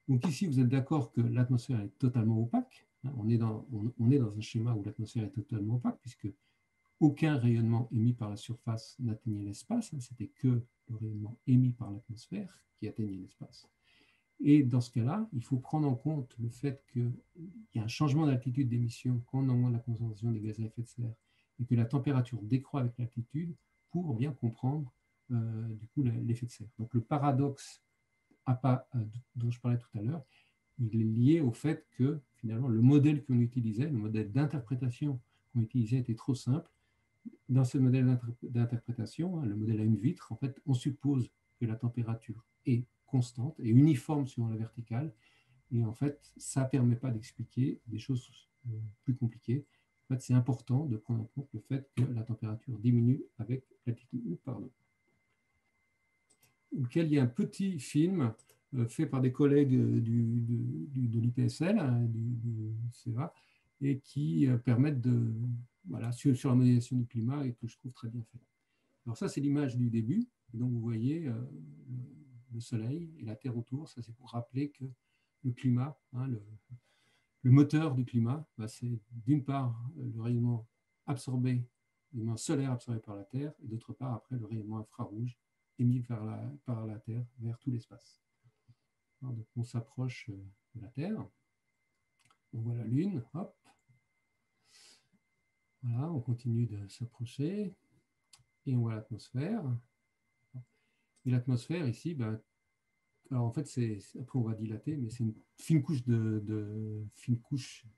Donc ici, vous êtes d'accord que l'atmosphère est totalement opaque. On est dans un schéma où l'atmosphère est totalement opaque, puisque aucun rayonnement émis par la surface n'atteignait l'espace. C'était que le rayonnement émis par l'atmosphère qui atteignait l'espace. Et dans ce cas-là, il faut prendre en compte le fait qu'il y a un changement d'altitude d'émission quand on augmente la concentration des gaz à effet de serre et que la température décroît avec l'altitude pour bien comprendre du coup l'effet de serre. Donc le paradoxe dont je parlais tout à l'heure, il est lié au fait que finalement le modèle qu'on utilisait, le modèle d'interprétation qu'on utilisait était trop simple. Dans ce modèle d'interprétation, le modèle à une vitre, en fait, on suppose que la température est constante et uniforme suivant la verticale. Et en fait, ça ne permet pas d'expliquer des choses plus compliquées. En fait, c'est important de prendre en compte le fait que la température diminue avec l'altitude. Auquel il y a un petit film fait par des collègues de l'IPSL, du CEA, et qui permettent sur la modélisation du climat et que je trouve très bien fait. Alors ça, c'est l'image du début. Et donc, vous voyez le Soleil et la Terre autour. Ça, c'est pour rappeler que le climat, le moteur du climat, c'est d'une part le rayonnement absorbé, le rayonnement solaire absorbé par la Terre, et d'autre part, après, le rayonnement infrarouge émis par la Terre vers tout l'espace. Donc, on s'approche de la Terre. On voit la Lune, hop. Voilà, on continue de s'approcher et on voit l'atmosphère. Et l'atmosphère ici, ben, alors en fait, après on va dilater, mais c'est une fine couche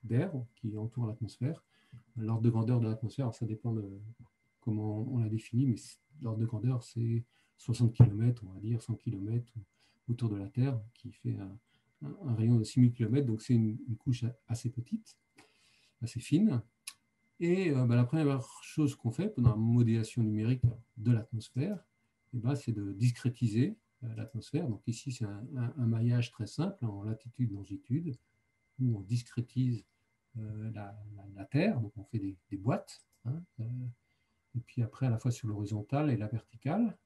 d'air qui entoure l'atmosphère. L'ordre de grandeur de l'atmosphère, ça dépend de comment on la définit, mais l'ordre de grandeur, c'est 60 km, on va dire 100 km autour de la Terre, qui fait un rayon de 6000 km, donc c'est une couche assez petite, assez fine. Et la première chose qu'on fait pendant la modélisation numérique de l'atmosphère, c'est de discrétiser l'atmosphère. Donc ici, c'est un maillage très simple en latitude, longitude, où on discrétise la Terre, donc on fait des boîtes, hein, et puis après, à la fois sur l'horizontale et la verticale.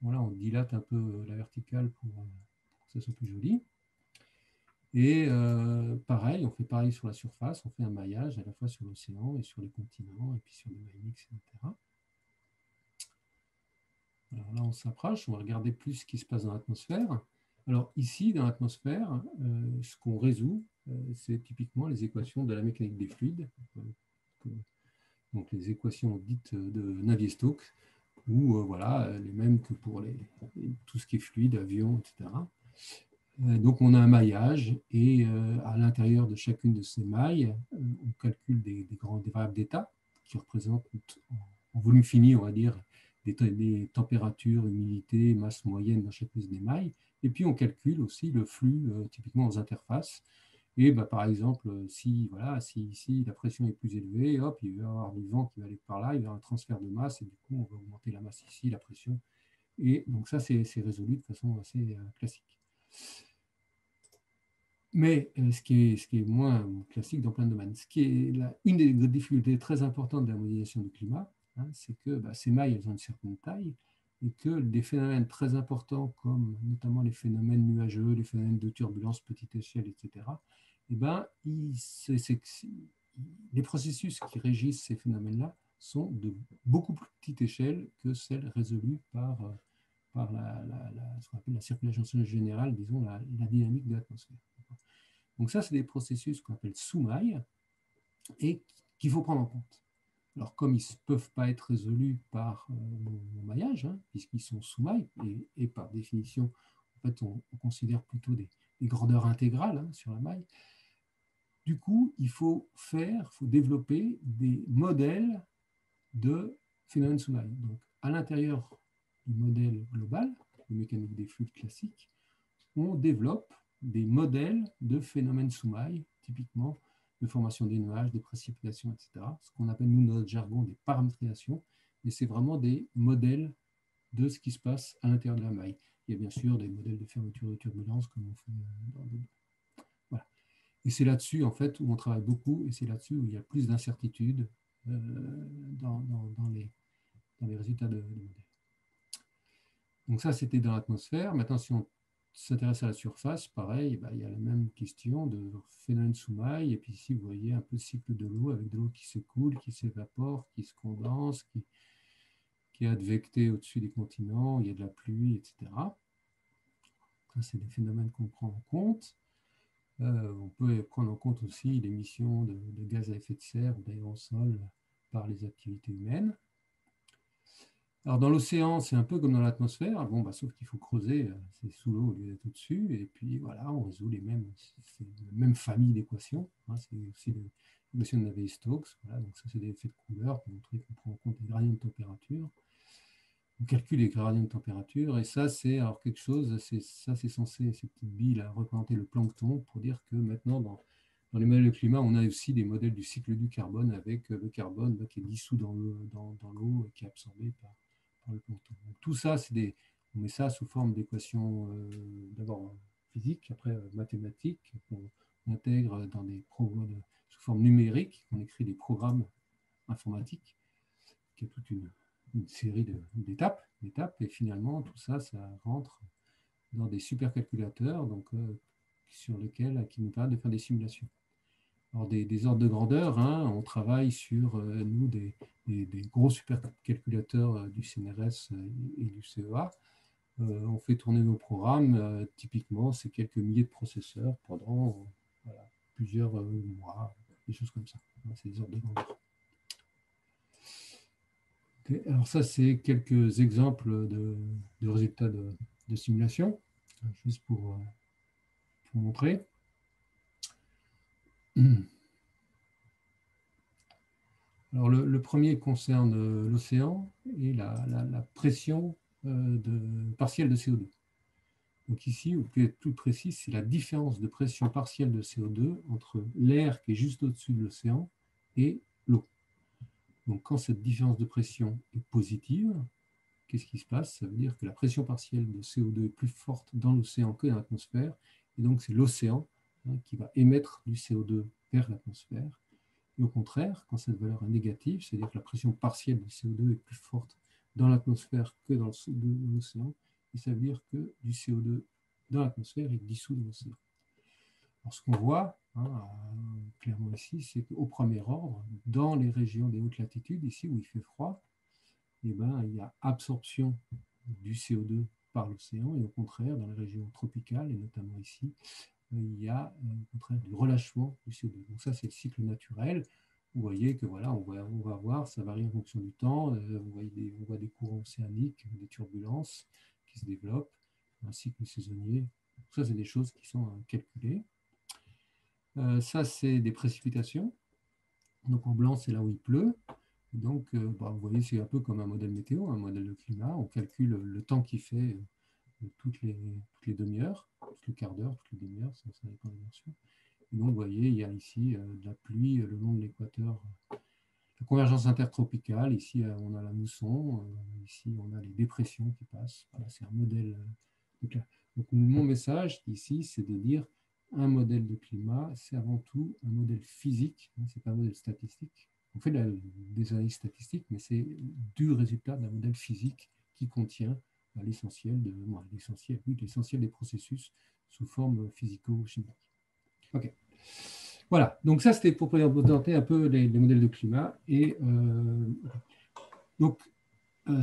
Voilà, on dilate un peu la verticale pour que ça soit plus joli. Et pareil, on fait pareil sur la surface, on fait un maillage à la fois sur l'océan et sur les continents, et puis sur les maïs, etc. Alors là, on s'approche, on va regarder plus ce qui se passe dans l'atmosphère. Alors ici, dans l'atmosphère, ce qu'on résout, c'est typiquement les équations de la mécanique des fluides, donc les équations dites de Navier-Stokes, ou voilà, les mêmes que pour tout ce qui est fluide, avion, etc. Donc on a un maillage et à l'intérieur de chacune de ces mailles, on calcule des variables d'état qui représentent en volume fini, on va dire, des températures, humidité, masse moyenne dans chacune des mailles. Et puis on calcule aussi le flux typiquement aux interfaces. Et par exemple, si ici la pression est plus élevée, hop, il va y avoir du vent qui va aller par là, il y aura un transfert de masse et du coup on va augmenter la masse ici, la pression. Et donc ça c'est résolu de façon assez classique. Mais ce qui est moins classique dans plein de domaines, une des difficultés très importantes de la modélisation du climat, hein, c'est que ces mailles elles ont une certaine taille et que des phénomènes très importants comme notamment les phénomènes nuageux, les phénomènes de turbulence petite échelle, etc., les processus qui régissent ces phénomènes-là sont de beaucoup plus petite échelle que celles résolues par ce qu'on appelle la circulation générale, disons la dynamique de l'atmosphère. Donc ça, c'est des processus qu'on appelle sous-mailles et qu'il faut prendre en compte. Alors comme ils ne peuvent pas être résolus par mon maillage, hein, puisqu'ils sont sous-mailles, et par définition, en fait, on considère plutôt des grandeurs intégrales hein, sur la maille, du coup, il faut développer des modèles de phénomènes sous-mailles. Donc à l'intérieur du modèle global, de mécanique des fluides classiques, on développe des modèles de phénomènes sous-mailles, typiquement de formation des nuages, des précipitations, etc. Ce qu'on appelle, nous, dans notre jargon, des paramétrisations. Mais c'est vraiment des modèles de ce qui se passe à l'intérieur de la maille. Il y a bien sûr des modèles de fermeture de turbulence, comme on fait dans des... Voilà. Et c'est là-dessus, en fait, où on travaille beaucoup, et c'est là-dessus où il y a plus d'incertitudes dans les résultats de modèles. Donc ça, c'était dans l'atmosphère. Maintenant, si on s'intéresse à la surface, pareil, il y a la même question de phénomène sous-maille. Et puis ici, vous voyez un peu le cycle de l'eau, avec de l'eau qui s'écoule, qui s'évapore, qui se condense, qui est advectée au-dessus des continents, il y a de la pluie, etc. Ça, c'est des phénomènes qu'on prend en compte. On peut prendre en compte aussi l'émission de gaz à effet de serre ou d'aérosols par les activités humaines. Alors dans l'océan, c'est un peu comme dans l'atmosphère, sauf qu'il faut creuser, c'est sous l'eau au lieu d'être au-dessus, et puis voilà, on résout la même famille d'équations, hein, c'est aussi l'équation de Navier-Stokes, voilà, donc ça c'est des effets de couleur pour montrer qu'on prend en compte les gradients de température, on calcule les gradients de température, et ça c'est alors quelque chose, c'est censé, ces petites billes là, représenter le plancton, pour dire que maintenant dans les modèles de climat, on a aussi des modèles du cycle du carbone, avec le carbone qui est dissous dans l'eau et qui est absorbé par le plancton. Donc, tout ça, on met ça sous forme d'équations d'abord physiques, après mathématiques, qu'on intègre dans des programmes sous forme numérique, on écrit des programmes informatiques, qui est toute une série d'étapes, et finalement, tout ça, ça rentre dans des supercalculateurs, donc, sur lesquels qui nous permettent de faire des simulations. Alors des ordres de grandeur, hein, on travaille sur, nous, des gros supercalculateurs du CNRS et du CEA. On fait tourner nos programmes, typiquement, c'est quelques milliers de processeurs pendant plusieurs mois, des choses comme ça. C'est des ordres de grandeur. Alors ça, c'est quelques exemples de résultats de simulation, juste pour montrer. Alors le premier concerne l'océan et la pression partielle de CO2. Donc ici, vous pouvez être plus précis, c'est la différence de pression partielle de CO2 entre l'air qui est juste au-dessus de l'océan et l'eau. Donc quand cette différence de pression est positive, qu'est-ce qui se passe? Ça veut dire que la pression partielle de CO2 est plus forte dans l'océan que dans l'atmosphère, et donc c'est l'océan qui va émettre du CO2 vers l'atmosphère. Et au contraire, quand cette valeur est négative, c'est-à-dire que la pression partielle du CO2 est plus forte dans l'atmosphère que dans l'océan, et ça veut dire que du CO2 dans l'atmosphère est dissous dans l'océan. Alors ce qu'on voit clairement ici, c'est qu'au premier ordre, dans les régions des hautes latitudes, ici où il fait froid, eh ben, il y a absorption du CO2 par l'océan, et au contraire, dans les régions tropicales, et notamment ici, il y a au contraire du relâchement du CO2. Donc ça, c'est le cycle naturel. Vous voyez que voilà, on va voir, ça varie en fonction du temps. On voit des courants océaniques, des turbulences qui se développent, un cycle saisonnier. Donc ça, c'est des choses qui sont calculées. Ça, c'est des précipitations. Donc en blanc, c'est là où il pleut. Donc, vous voyez, c'est un peu comme un modèle météo, un modèle de climat. On calcule le temps qu'il fait toutes les demi-heures, toutes les quarts d'heure, toutes les demi-heures, ça dépend des versions. Et donc, vous voyez, il y a ici de la pluie le long de l'équateur, la convergence intertropicale. Ici, on a la mousson. Ici, on a les dépressions qui passent. Voilà, c'est un modèle de climat. Donc, mon message ici, c'est de dire un modèle de climat, c'est avant tout un modèle physique, ce n'est pas un modèle statistique. On fait des analyses statistiques, mais c'est du résultat d'un modèle physique qui contient l'essentiel des processus sous forme physico-chimique. OK. Voilà, donc ça c'était pour présenter un peu les modèles de climat. Et donc,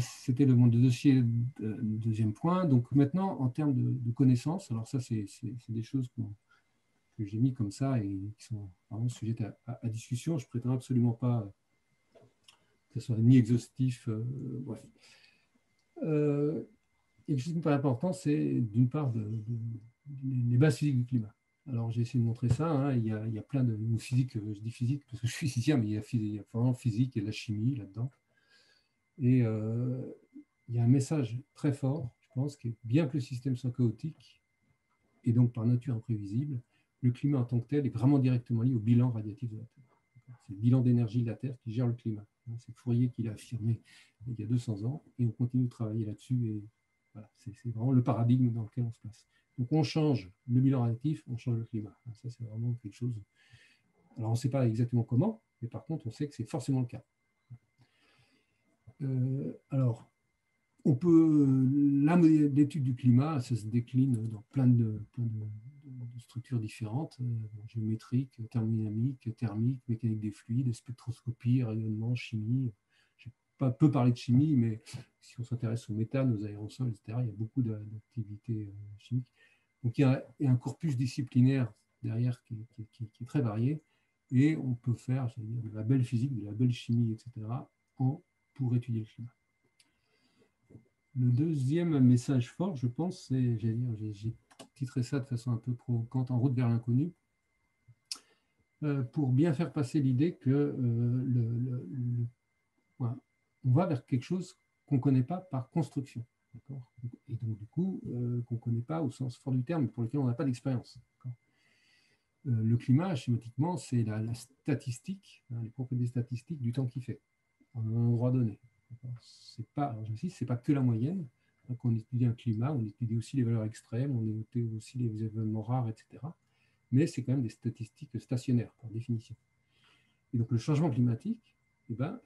c'était le dossier, deuxième point. Donc maintenant, en termes de connaissances, alors ça c'est des choses que j'ai mis comme ça et qui sont vraiment sujettes à discussion. Je ne prétends absolument pas que ce soit ni exhaustif. Bref. Quelque chose qui me paraît important, c'est d'une part les bases physiques du climat. Alors j'ai essayé de montrer ça. Il y a plein de physique, je dis physique parce que je suis physicien, mais il y a vraiment physique et de la chimie là-dedans. Et il y a un message très fort, je pense, qui est bien que le système soit chaotique et donc par nature imprévisible, le climat en tant que tel est vraiment directement lié au bilan radiatif de la Terre. C'est le bilan d'énergie de la Terre qui gère le climat. C'est Fourier qui l'a affirmé il y a 200 ans, et on continue de travailler là-dessus. Et voilà, c'est vraiment le paradigme dans lequel on se place. Donc on change le bilan radiatif, on change le climat. Ça, c'est vraiment quelque chose. Alors on ne sait pas exactement comment, mais par contre, on sait que c'est forcément le cas. Alors, on peut, l'étude du climat, ça se décline dans plein de structures différentes, géométriques, thermodynamiques, thermiques, mécanique des fluides, spectroscopie, rayonnement, chimie. Je n'ai peu parlé de chimie, mais si on s'intéresse au méthane, aux aérosols, etc., il y a beaucoup d'activités chimiques. Donc il y a un corpus disciplinaire derrière qui est très varié, et on peut faire, de la belle physique, de la belle chimie, etc., pour étudier le climat. Le deuxième message fort, je pense, c'est, j'ai titré ça de façon un peu provocante, En route vers l'inconnu, pour bien faire passer l'idée que on va vers quelque chose qu'on ne connaît pas par construction. Et donc, du coup, qu'on ne connaît pas au sens fort du terme, pour lequel on n'a pas d'expérience. Le climat, schématiquement, c'est la statistique, les propriétés statistiques du temps qu'il fait, en un endroit donné. C'est pas que la moyenne. Donc on étudie un climat, on étudie aussi les valeurs extrêmes, on étudie aussi les événements rares, etc. Mais c'est quand même des statistiques stationnaires, par définition. Et donc le changement climatique,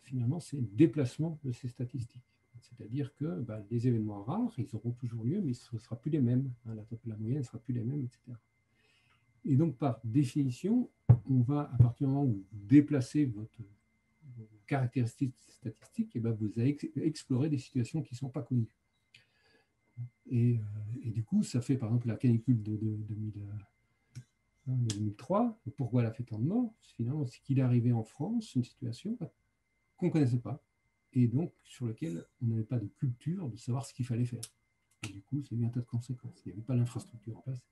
finalement, c'est le déplacement de ces statistiques. C'est-à-dire que les événements rares, ils auront toujours lieu, mais ce ne sera plus les mêmes. La moyenne ne sera plus les mêmes, etc. Et donc, par définition, on va, à partir du moment où vous déplacez vos caractéristiques statistiques, vous allez explorer des situations qui ne sont pas connues. Et du coup, ça fait par exemple la canicule de 2003. Pourquoi elle a fait tant de morts? Finalement, c'est qu'il est arrivé en France une situation qu'on ne connaissait pas et donc sur lequel on n'avait pas de culture de savoir ce qu'il fallait faire. Et du coup, ça a eu un tas de conséquences. Il n'y avait pas l'infrastructure en place.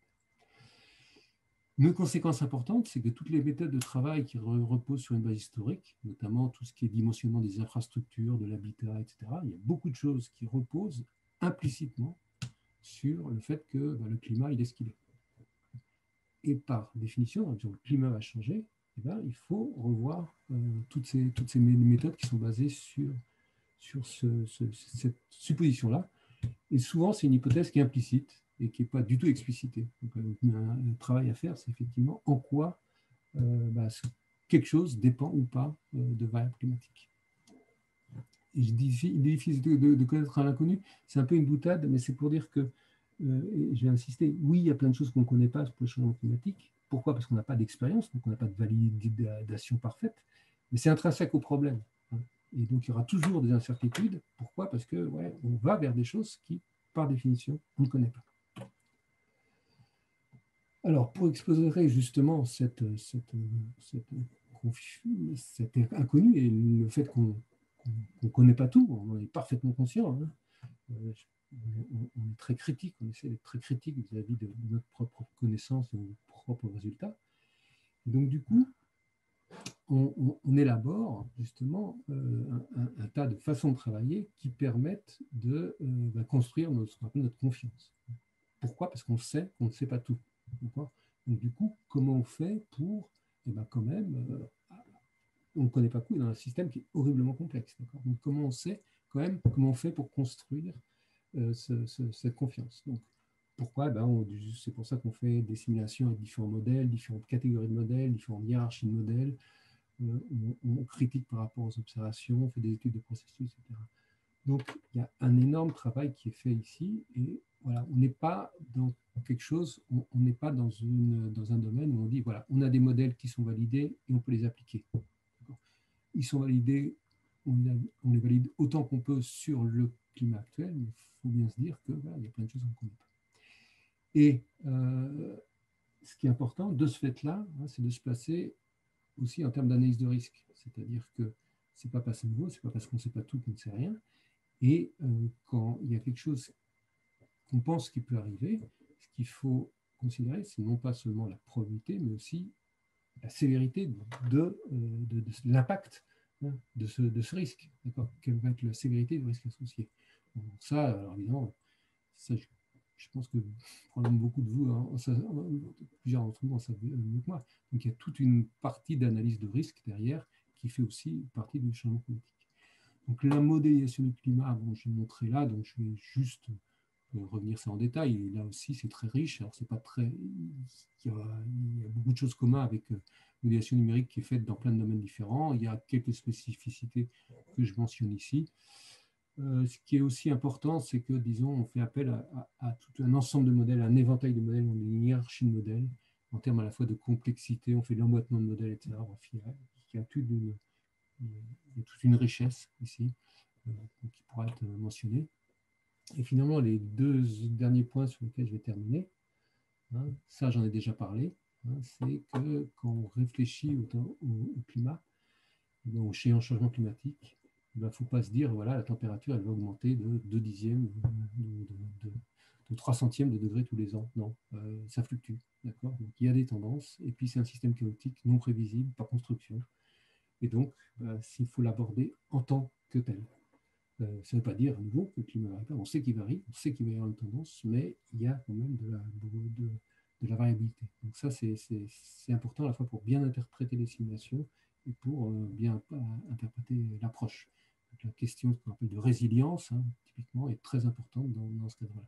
Une conséquence importante, c'est que toutes les méthodes de travail qui reposent sur une base historique, notamment tout ce qui est dimensionnement des infrastructures, de l'habitat, etc., il y a beaucoup de choses qui reposent implicitement sur le fait que le climat, il est ce qu'il est. Et par définition, quand le climat va changer, il faut revoir toutes ces méthodes qui sont basées sur cette supposition-là. Et souvent, c'est une hypothèse qui est implicite et qui n'est pas du tout explicitée. Donc, un travail à faire, c'est effectivement en quoi quelque chose dépend ou pas de variables climatiques. Et il est difficile de connaître à l'inconnu. C'est un peu une boutade, mais c'est pour dire que, et je vais insister, oui, il y a plein de choses qu'on ne connaît pas sur le changement climatique. Pourquoi? Parce qu'on n'a pas d'expérience, donc on n'a pas de validation parfaite, mais c'est intrinsèque au problème. Et donc, il y aura toujours des incertitudes. Pourquoi? Parce que on va vers des choses qui, par définition, on ne connaît pas. Alors, pour exposer justement cet inconnu et le fait qu'on ne connaît pas tout, on en est parfaitement conscient. On est très critique, on essaie d'être très critique vis-à-vis de notre propre connaissance, de nos propres résultats. Et donc, du coup, on élabore justement un tas de façons de travailler qui permettent de construire ce qu'on appelle notre confiance. Pourquoi? Parce qu'on sait qu'on ne sait pas tout. Donc du coup, comment on fait pour, quand même, on ne connaît pas tout dans un système qui est horriblement complexe. Donc comment on sait quand même, comment on fait pour construire cette confiance. Donc pourquoi? C'est pour ça qu'on fait des simulations avec différents modèles, différentes catégories de modèles, différentes hiérarchies de modèles. On critique par rapport aux observations, on fait des études de processus, etc. Donc, il y a un énorme travail qui est fait ici et voilà, on n'est pas dans quelque chose, on n'est pas dans un domaine où on dit, voilà, on a des modèles qui sont validés et on peut les appliquer. Ils sont validés, on les valide autant qu'on peut sur le climat actuel, mais il faut bien se dire qu'il y a plein de choses qu'on ne connaît pas. Et ce qui est important de ce fait-là, c'est de se placer aussi en termes d'analyse de risque. C'est-à-dire que ce n'est pas parce nouveau, ce n'est pas parce qu'on ne sait pas tout qu'on ne sait rien. Et quand il y a quelque chose qu'on pense qui peut arriver, ce qu'il faut considérer, c'est non pas seulement la probabilité, mais aussi la sévérité de l'impact de ce risque. Quelle va être la sévérité du risque associé. Donc ça, alors évidemment, ça, je pense que probablement beaucoup de vous, plusieurs d'entre vous en savez mieux que moi. Donc il y a toute une partie d'analyse de risque derrière qui fait aussi partie du changement climatique. Donc la modélisation du climat, je vais montrer là, donc je vais juste revenir ça en détail. Et là aussi, c'est très riche. Alors c'est pas très, il y a beaucoup de choses communes avec modélisation numérique qui est faite dans plein de domaines différents. Il y a quelques spécificités que je mentionne ici. Ce qui est aussi important, c'est que, disons, on fait appel à tout un ensemble de modèles, un éventail de modèles, on a une hiérarchie de modèles, en termes à la fois de complexité, on fait de l'emboîtement de modèles, etc. Bref, il y a toute une richesse ici qui pourra être mentionnée. Et finalement, les deux derniers points sur lesquels je vais terminer, ça j'en ai déjà parlé, c'est que quand on réfléchit au climat, au changement climatique, il ne faut pas se dire, voilà, la température, elle va augmenter de 2 dixièmes, de 3 centièmes de degré tous les ans. Non, ça fluctue. D'accord? Donc, il y a des tendances, et puis c'est un système chaotique, non prévisible, par construction. Et donc, il faut l'aborder en tant que tel. Ça ne veut pas dire, à nouveau, que le climat varie pas. On sait qu'il varie, on sait qu'il va y avoir une tendance, mais il y a quand même de la variabilité. Donc ça, c'est important à la fois pour bien interpréter les simulations et pour bien interpréter l'approche. La question qu'on appelle de résilience, typiquement, est très importante dans ce cadre-là.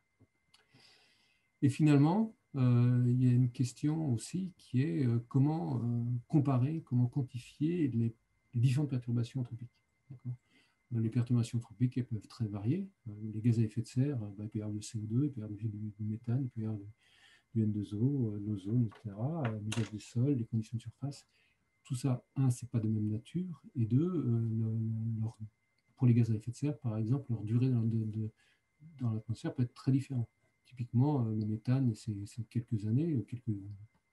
Et finalement, il y a une question aussi qui est comment comparer, comment quantifier les différentes perturbations anthropiques. Les perturbations anthropiques, elles peuvent très varier. Les gaz à effet de serre, il peut y avoir du CO2, il peut y avoir du méthane, il peut y avoir du N2O, l'ozone, etc., l'usage des sols, les conditions de surface. Tout ça, un, ce n'est pas de même nature, et deux, pour les gaz à effet de serre, par exemple, leur durée dans l'atmosphère peut être très différente. Typiquement, le méthane, c'est quelques années, au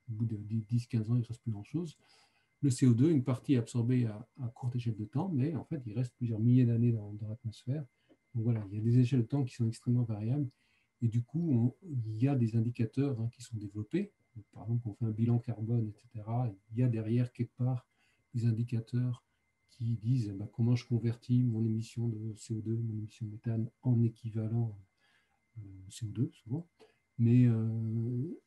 bout de 10-15 ans, il ne reste plus grand-chose. le CO2, une partie est absorbée à courte échelle de temps, mais en fait, il reste plusieurs milliers d'années dans l'atmosphère. Donc voilà, il y a des échelles de temps qui sont extrêmement variables. Et du coup, il y a des indicateurs qui sont développés. Donc, par exemple, on fait un bilan carbone, etc. Il y a derrière, quelque part, des indicateurs qui disent comment je convertis mon émission de CO2, mon émission de méthane en équivalent CO2, souvent. Mais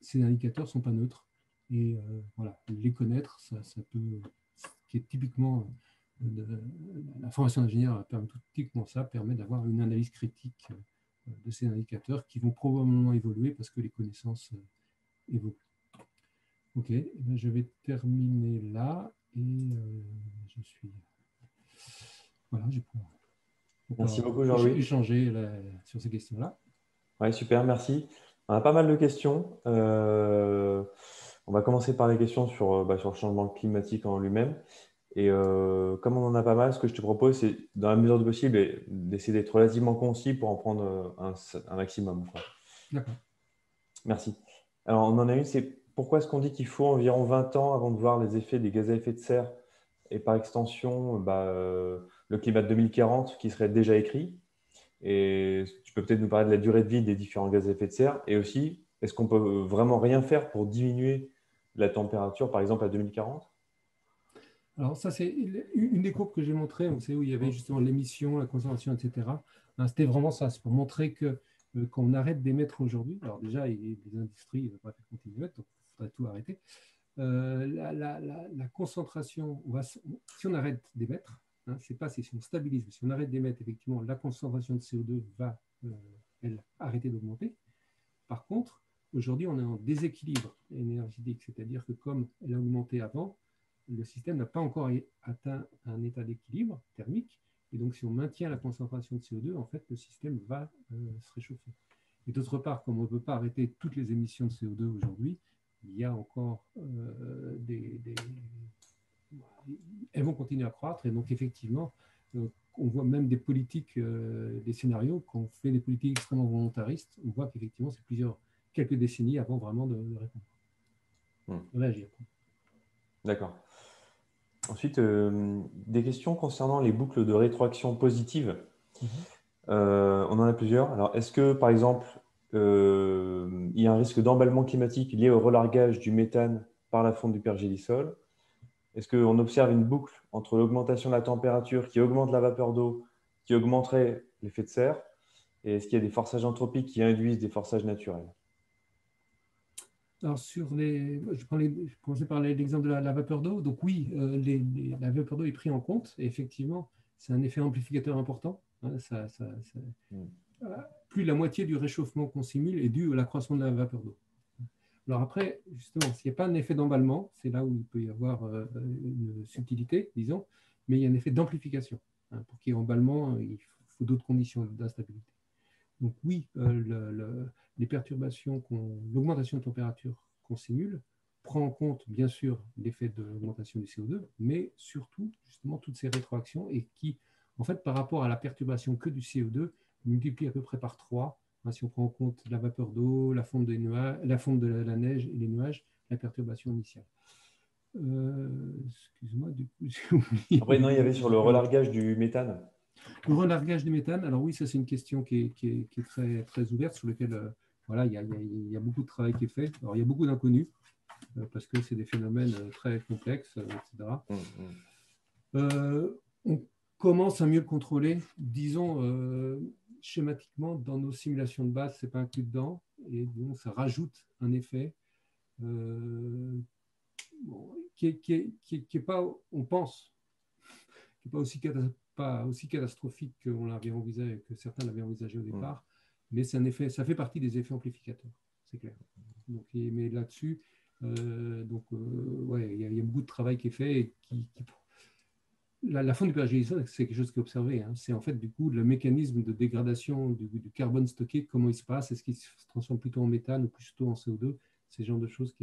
ces indicateurs ne sont pas neutres. Et voilà, les connaître, ça peut, ce qui est typiquement la formation d'ingénieur permet typiquement ça, permet d'avoir une analyse critique de ces indicateurs qui vont probablement évoluer parce que les connaissances évoluent. Ok, eh bien, je vais terminer là et je suis. Voilà, je vais Merci pouvoir beaucoup, Jean-Louis. échanger sur ces questions-là. Ouais, super, merci. On a pas mal de questions. On va commencer par les questions sur le changement climatique en lui-même. Et comme on en a pas mal, ce que je te propose, c'est, dans la mesure du possible, d'essayer d'être relativement concis pour en prendre un maximum, quoi. D'accord. Merci. Alors, on en a une, c'est pourquoi est-ce qu'on dit qu'il faut environ 20 ans avant de voir les effets des gaz à effet de serre et par extension, le climat de 2040 qui serait déjà écrit? Et tu peux peut-être nous parler de la durée de vie des différents gaz à effet de serre et aussi, est-ce qu'on peut vraiment rien faire pour diminuer la température, par exemple, à 2040? Alors ça, c'est une des courbes que j'ai montrées, où il y avait justement l'émission, la consommation, etc. C'était vraiment ça, c'est pour montrer que quand on arrête d'émettre aujourd'hui, alors déjà, les industries ne vont pas faire continuer d'émettre, donc il faudrait tout arrêter. La concentration, si on arrête d'émettre, c'est pas si on stabilise, mais si on arrête d'émettre, effectivement, la concentration de CO2 va, elle, arrêter d'augmenter. Par contre, aujourd'hui, on est en déséquilibre énergétique, c'est-à-dire que comme elle a augmenté avant, le système n'a pas encore atteint un état d'équilibre thermique. Et donc, si on maintient la concentration de CO2, en fait, le système va se réchauffer. Et d'autre part, comme on ne peut pas arrêter toutes les émissions de CO2 aujourd'hui, il y a encore elles vont continuer à croître. Et donc, effectivement, on voit même des politiques, des scénarios, quand on fait des politiques extrêmement volontaristes, on voit qu'effectivement, c'est quelques décennies avant vraiment de répondre, de réagir. D'accord. Ensuite, des questions concernant les boucles de rétroaction positive. On en a plusieurs. Alors, est-ce que, par exemple, il y a un risque d'emballement climatique lié au relargage du méthane par la fonte du pergélisol? Est-ce qu'on observe une boucle entre l'augmentation de la température qui augmente la vapeur d'eau, qui augmenterait l'effet de serre? Et est-ce qu'il y a des forçages anthropiques qui induisent des forçages naturels? Alors, je commençais par l'exemple de la vapeur d'eau. Donc oui, la vapeur d'eau est prise en compte. Et effectivement, c'est un effet amplificateur important. Plus la moitié du réchauffement qu'on simule est dû à l'accroissement de la vapeur d'eau. Alors après, justement, s'il n'y a pas un effet d'emballement, c'est là où il peut y avoir une subtilité, disons, mais il y a un effet d'amplification. Pour qu'il y ait emballement, il faut d'autres conditions d'instabilité. Donc oui, les perturbations, l'augmentation de température qu'on simule prend en compte bien sûr l'effet de l'augmentation du CO2, mais surtout justement toutes ces rétroactions et qui, en fait, par rapport à la perturbation que du CO2, multiplie à peu près par 3. Si on prend en compte la vapeur d'eau, la fonte des nuages, la fonte de la neige et les nuages, la perturbation initiale. Excuse-moi, du coup, j'ai oublié. Après, non, il y avait sur le relargage du méthane. Le relargage du méthane, alors oui, ça c'est une question qui est très, très ouverte, sur laquelle voilà, il y a beaucoup de travail qui est fait. Alors il y a beaucoup d'inconnus, parce que c'est des phénomènes très complexes, etc. On commence à mieux le contrôler. Disons, schématiquement, dans nos simulations de base, ce n'est pas inclus dedans, et donc ça rajoute un effet qui est pas, on pense, qui n'est pas aussi catastrophique qu'on l'avait envisagé, que certains l'avaient envisagé au départ, mais c'est un effet, ça fait partie des effets amplificateurs, c'est clair. Donc, mais là-dessus, ouais, il y a beaucoup de travail qui est fait et la fonte du pergélisol, c'est quelque chose qui est observé. C'est en fait du coup le mécanisme de dégradation du carbone stocké, comment il se passe, est-ce qu'il se transforme plutôt en méthane ou plutôt en CO2, c'est ce genre de choses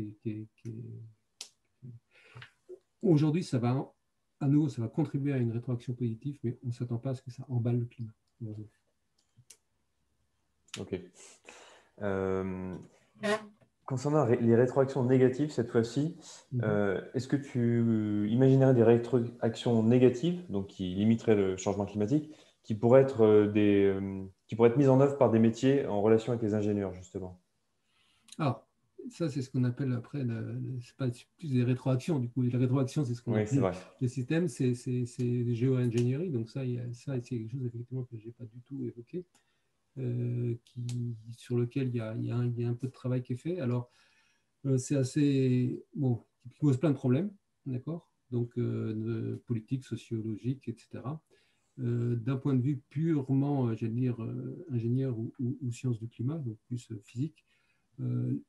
Aujourd'hui, ça va à nouveau, ça va contribuer à une rétroaction positive, mais on ne s'attend pas à ce que ça emballe le climat. Ok. Concernant les rétroactions négatives, cette fois-ci, Mhm. est-ce que tu imaginerais des rétroactions négatives, donc qui limiteraient le changement climatique, qui pourraient être mises en œuvre par des métiers en relation avec les ingénieurs, justement? Alors, ça, c'est ce qu'on appelle après, c'est pas plus des rétroactions, du coup. Les rétroactions, c'est ce qu'on Oui, c'est appelle vrai. le système, c'est géo-ingénierie. Donc ça, ça c'est quelque chose, effectivement, que je n'ai pas du tout évoqué, sur lequel il y a un peu de travail qui est fait. Alors, c'est assez, bon, qui pose plein de problèmes, d'accord? Donc, de politique, sociologique, etc. D'un point de vue purement, j'allais dire, ingénieur ou sciences du climat, donc plus physique, euh,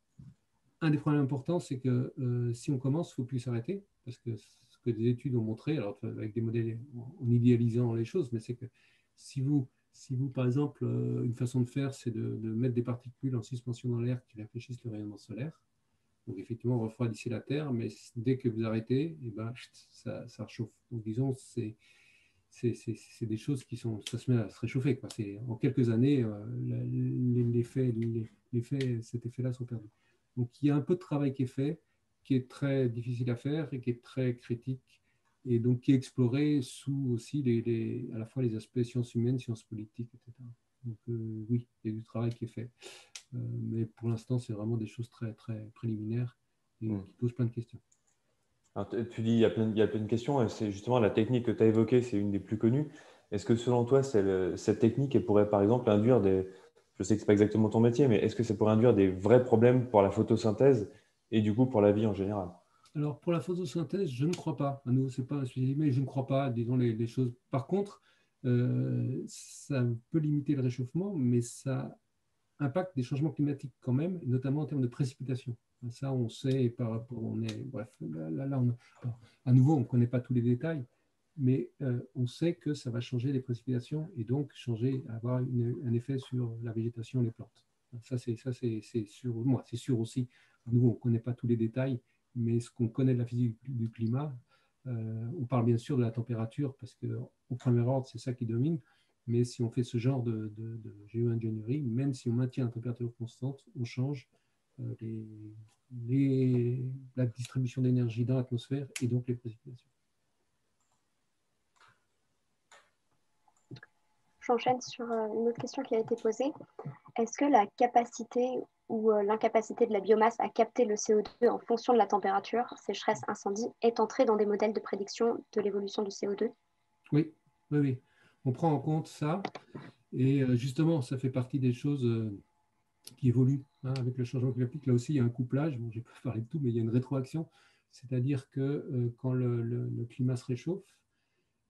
un des problèmes importants, c'est que si on commence, il ne faut plus s'arrêter, parce que ce que des études ont montré, alors avec des modèles en idéalisant les choses, mais c'est que si vous, par exemple, une façon de faire, c'est de mettre des particules en suspension dans l'air qui réfléchissent le rayonnement solaire, donc effectivement, vous refroidissez la Terre, mais dès que vous arrêtez, eh ben, ça réchauffe. Donc disons, c'est des choses qui sont, ça se met à se réchauffer, quoi. En quelques années, cet effet-là sont perdus. Donc il y a un peu de travail qui est fait, qui est très difficile à faire et qui est très critique, et donc qui est exploré sous aussi à la fois les aspects sciences humaines, sciences politiques, etc. Donc oui, il y a du travail qui est fait. Mais pour l'instant, c'est vraiment des choses très, très préliminaires et Hmm. qui posent plein de questions. Alors, tu dis, il y a plein de questions, et c'est justement la technique que tu as évoquée, c'est une des plus connues. Est-ce que selon toi, cette technique, elle pourrait par exemple induire je sais que ce n'est pas exactement ton métier, mais est-ce que ça pourrait induire des vrais problèmes pour la photosynthèse et du coup pour la vie en général? Alors, pour la photosynthèse, je ne crois pas. À nouveau, ce n'est pas un sujet, mais je ne crois pas, disons les choses. Par contre, ça peut limiter le réchauffement, mais ça impacte des changements climatiques quand même, notamment en termes de précipitation. Ça, on sait par rapport, bref, à nouveau, on ne connaît pas tous les détails, mais on sait que ça va changer les précipitations et donc avoir un effet sur la végétation et les plantes. Ça, c'est sûr. Moi, c'est sûr aussi. À nouveau, on ne connaît pas tous les détails, mais ce qu'on connaît de la physique du climat, on parle bien sûr de la température parce qu'au premier ordre, c'est ça qui domine. Mais si on fait ce genre de géo-ingénierie, même si on maintient la température constante, on change euh, la distribution d'énergie dans l'atmosphère et donc les précipitations. J'enchaîne sur une autre question qui a été posée. Est-ce que la capacité ou l'incapacité de la biomasse à capter le CO2 en fonction de la température, sécheresse, incendie, est entrée dans des modèles de prédiction de l'évolution du CO2? Oui, oui, oui. On prend en compte ça et justement, ça fait partie des choses qui évoluent avec le changement climatique. Là aussi, il y a un couplage. Bon, je n'ai pas parlé de tout, mais il y a une rétroaction. C'est-à-dire que quand le climat se réchauffe,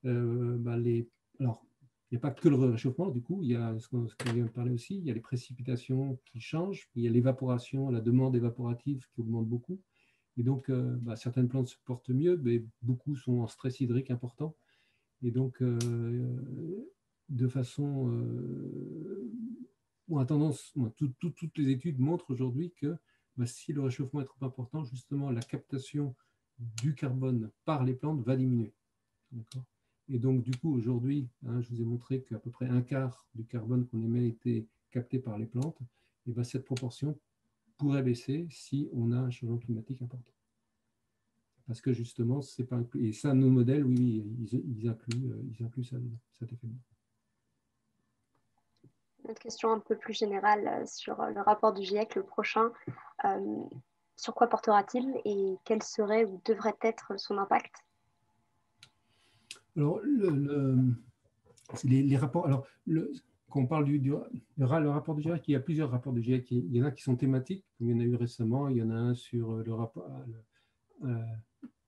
alors, il n'y a pas que le réchauffement, du coup, il y a ce qu'on vient de parler aussi, il y a les précipitations qui changent, il y a l'évaporation, la demande évaporative qui augmente beaucoup. Et donc, certaines plantes se portent mieux, mais beaucoup sont en stress hydrique important. Et donc, de façon. On a tendance, toutes les études montrent aujourd'hui que si le réchauffement est trop important, justement, la captation du carbone par les plantes va diminuer. D'accord. Et donc, du coup, aujourd'hui, je vous ai montré qu'à peu près un quart du carbone qu'on émet était capté par les plantes. Et bien, cette proportion pourrait baisser si on a un changement climatique important. Parce que justement, c'est pas inclus. Et ça, nos modèles, oui, ils incluent ça, cet effet. Une autre question un peu plus générale sur le rapport du GIEC, le prochain. Euh, sur quoi portera-t-il et quel serait ou devrait être son impact? Alors, les rapports. Alors, quand on parle le rapport du GIEC, il y a plusieurs rapports du GIEC. Il y en a qui sont thématiques, comme il y en a eu récemment. Il y en a un sur le rapport.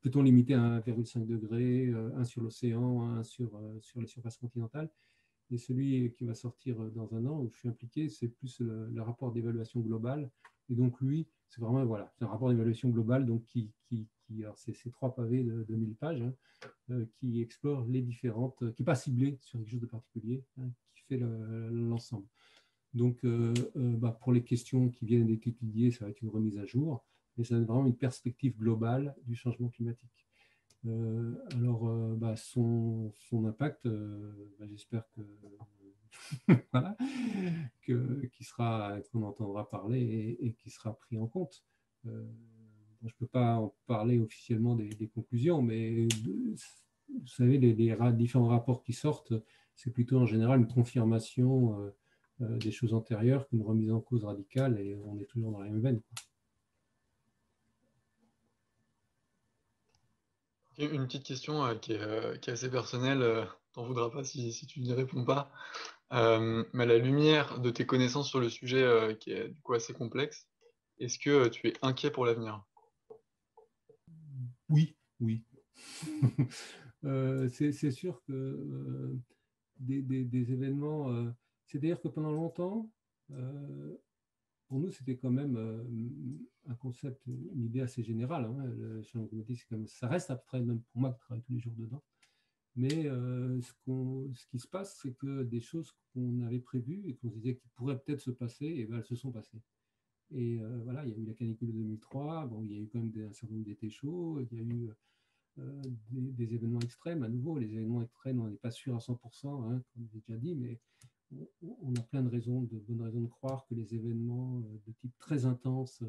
Peut-on limiter à 1,5 degré, un sur l'océan, un sur les surfaces continentales. Et celui qui va sortir dans un an, où je suis impliqué, c'est plus le rapport d'évaluation globale. Et donc, lui, c'est vraiment, voilà, c'est un rapport d'évaluation globale donc alors c'est 3 pavés de 1000 pages, qui explore les différentes, qui n'est pas ciblé sur quelque chose de particulier, qui fait l'ensemble. Donc, pour les questions qui viennent d'être étudiées, ça va être une remise à jour, mais ça donne vraiment une perspective globale du changement climatique. Alors, son impact, j'espère que voilà, qu'on entendra parler et qui sera pris en compte. Bon, je ne peux pas en parler officiellement des conclusions, mais vous savez, les différents rapports qui sortent, c'est plutôt en général une confirmation des choses antérieures qu'une remise en cause radicale, et on est toujours dans la même veine. Une petite question qui est assez personnelle, t'en voudras pas si tu n'y réponds pas. Mais à la lumière de tes connaissances sur le sujet qui est du coup assez complexe, est-ce que tu es inquiet pour l'avenir? Oui, oui. C'est sûr que des événements, c'est-à-dire que pendant longtemps, pour nous, c'était quand même un concept, une idée assez générale. Hein. Le changement climatique, ça reste abstrait, même pour moi qui travaille tous les jours dedans. Mais ce qui se passe, c'est que des choses qu'on avait prévues et qu'on se disait qu'ils pourraient peut-être se passer, et ben, elles se sont passées. Et voilà, il y a eu la canicule de 2003, bon, il y a eu quand même un certain nombre d'étés chauds, il y a eu des événements extrêmes. À nouveau, les événements extrêmes, on n'est pas sûr à 100%, hein, comme j'ai déjà dit, mais on a plein de bonnes raisons de croire que les événements de type très intense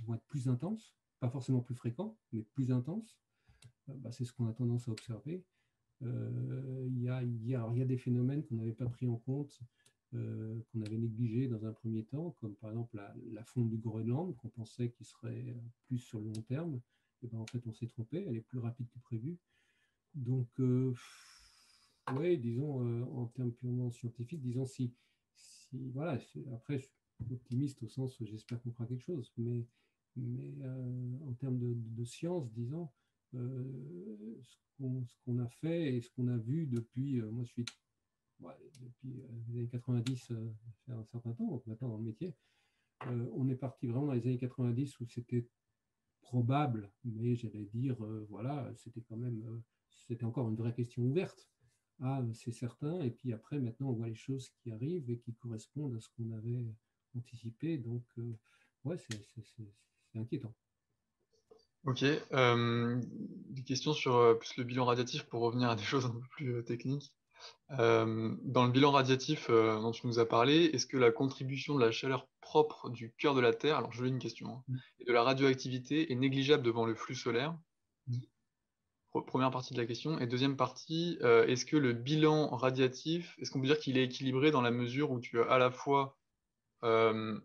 vont être plus intenses, pas forcément plus fréquents, mais plus intenses. Bah, c'est ce qu'on a tendance à observer. Il y a des phénomènes qu'on n'avait pas pris en compte, qu'on avait négligés dans un premier temps, comme par exemple la fonte du Groenland, qu'on pensait qu'il serait plus sur le long terme. Et ben, en fait, on s'est trompé, elle est plus rapide que prévu. Donc, oui, disons, en termes purement scientifiques, disons, voilà, après, je suis optimiste au sens où j'espère qu'on fera quelque chose, mais en termes de science, disons, ce qu'on a fait et ce qu'on a vu depuis, moi je suis depuis les années 90, ça fait un certain temps, donc maintenant dans le métier, on est parti vraiment dans les années 90 où c'était probable, mais j'allais dire, voilà, c'était quand même, c'était encore une vraie question ouverte. Ah, c'est certain, et puis après, maintenant, on voit les choses qui arrivent et qui correspondent à ce qu'on avait anticipé, donc, ouais, c'est inquiétant. Ok. Des questions sur plus le bilan radiatif pour revenir à des choses un peu plus techniques. Dans le bilan radiatif dont tu nous as parlé, est-ce que la contribution de la chaleur propre du cœur de la Terre, alors je lis une question, hein, et de la radioactivité est négligeable devant le flux solaire? Première partie de la question. Et deuxième partie, est-ce que le bilan radiatif, est-ce qu'on peut dire qu'il est équilibré dans la mesure où tu as à la fois un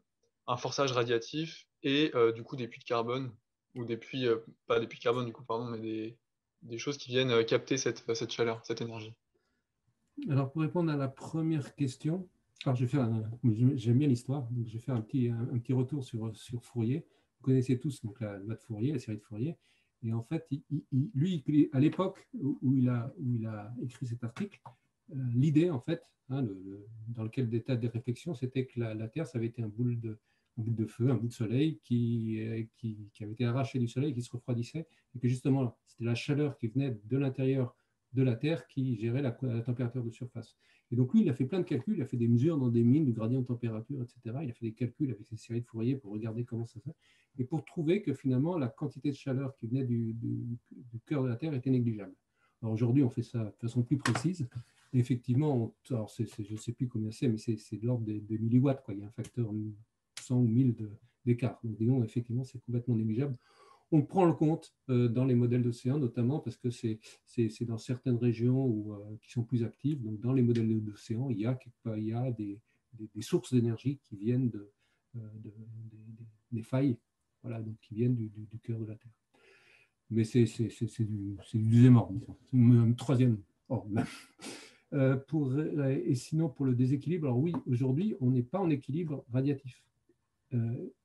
forçage radiatif et du coup des puits de carbone, ou des puits, pas des puits de carbone du coup, pardon, mais des choses qui viennent capter cette chaleur, cette énergie? Alors, pour répondre à la première question, alors j'aime bien l'histoire, donc je vais faire un petit retour sur Fourier. Vous connaissez tous donc, la loi de Fourier, la série de Fourier. Et en fait, lui, à l'époque où il a écrit cet article, l'idée, en fait, hein, dans lequel d'état des réflexions, c'était que la Terre, ça avait été un bout de feu, un bout de soleil qui avait été arraché du soleil, qui se refroidissait, et que justement, c'était la chaleur qui venait de l'intérieur de la Terre qui gérait la température de surface. Et donc lui, il a fait plein de calculs, il a fait des mesures dans des mines, du gradient de température, etc. Il a fait des calculs avec ces séries de Fourier pour regarder comment ça se fait, et pour trouver que finalement, la quantité de chaleur qui venait du cœur de la Terre était négligeable. Alors aujourd'hui, on fait ça de façon plus précise. Et effectivement, alors je ne sais plus combien c'est, mais c'est de l'ordre de milliwatts, quoi. Il y a un facteur 100 ou 1000 d'écart. Donc disons, effectivement, c'est complètement négligeable. On prend le compte dans les modèles d'océan, notamment parce que c'est dans certaines régions qui sont plus actives. Donc, dans les modèles d'océan, il y a des sources d'énergie qui viennent des failles, voilà, donc qui viennent du cœur de la Terre. Mais c'est du deuxième ordre, disons. C'est un troisième ordre même. Et sinon, pour le déséquilibre, alors oui, aujourd'hui, on n'est pas en équilibre radiatif.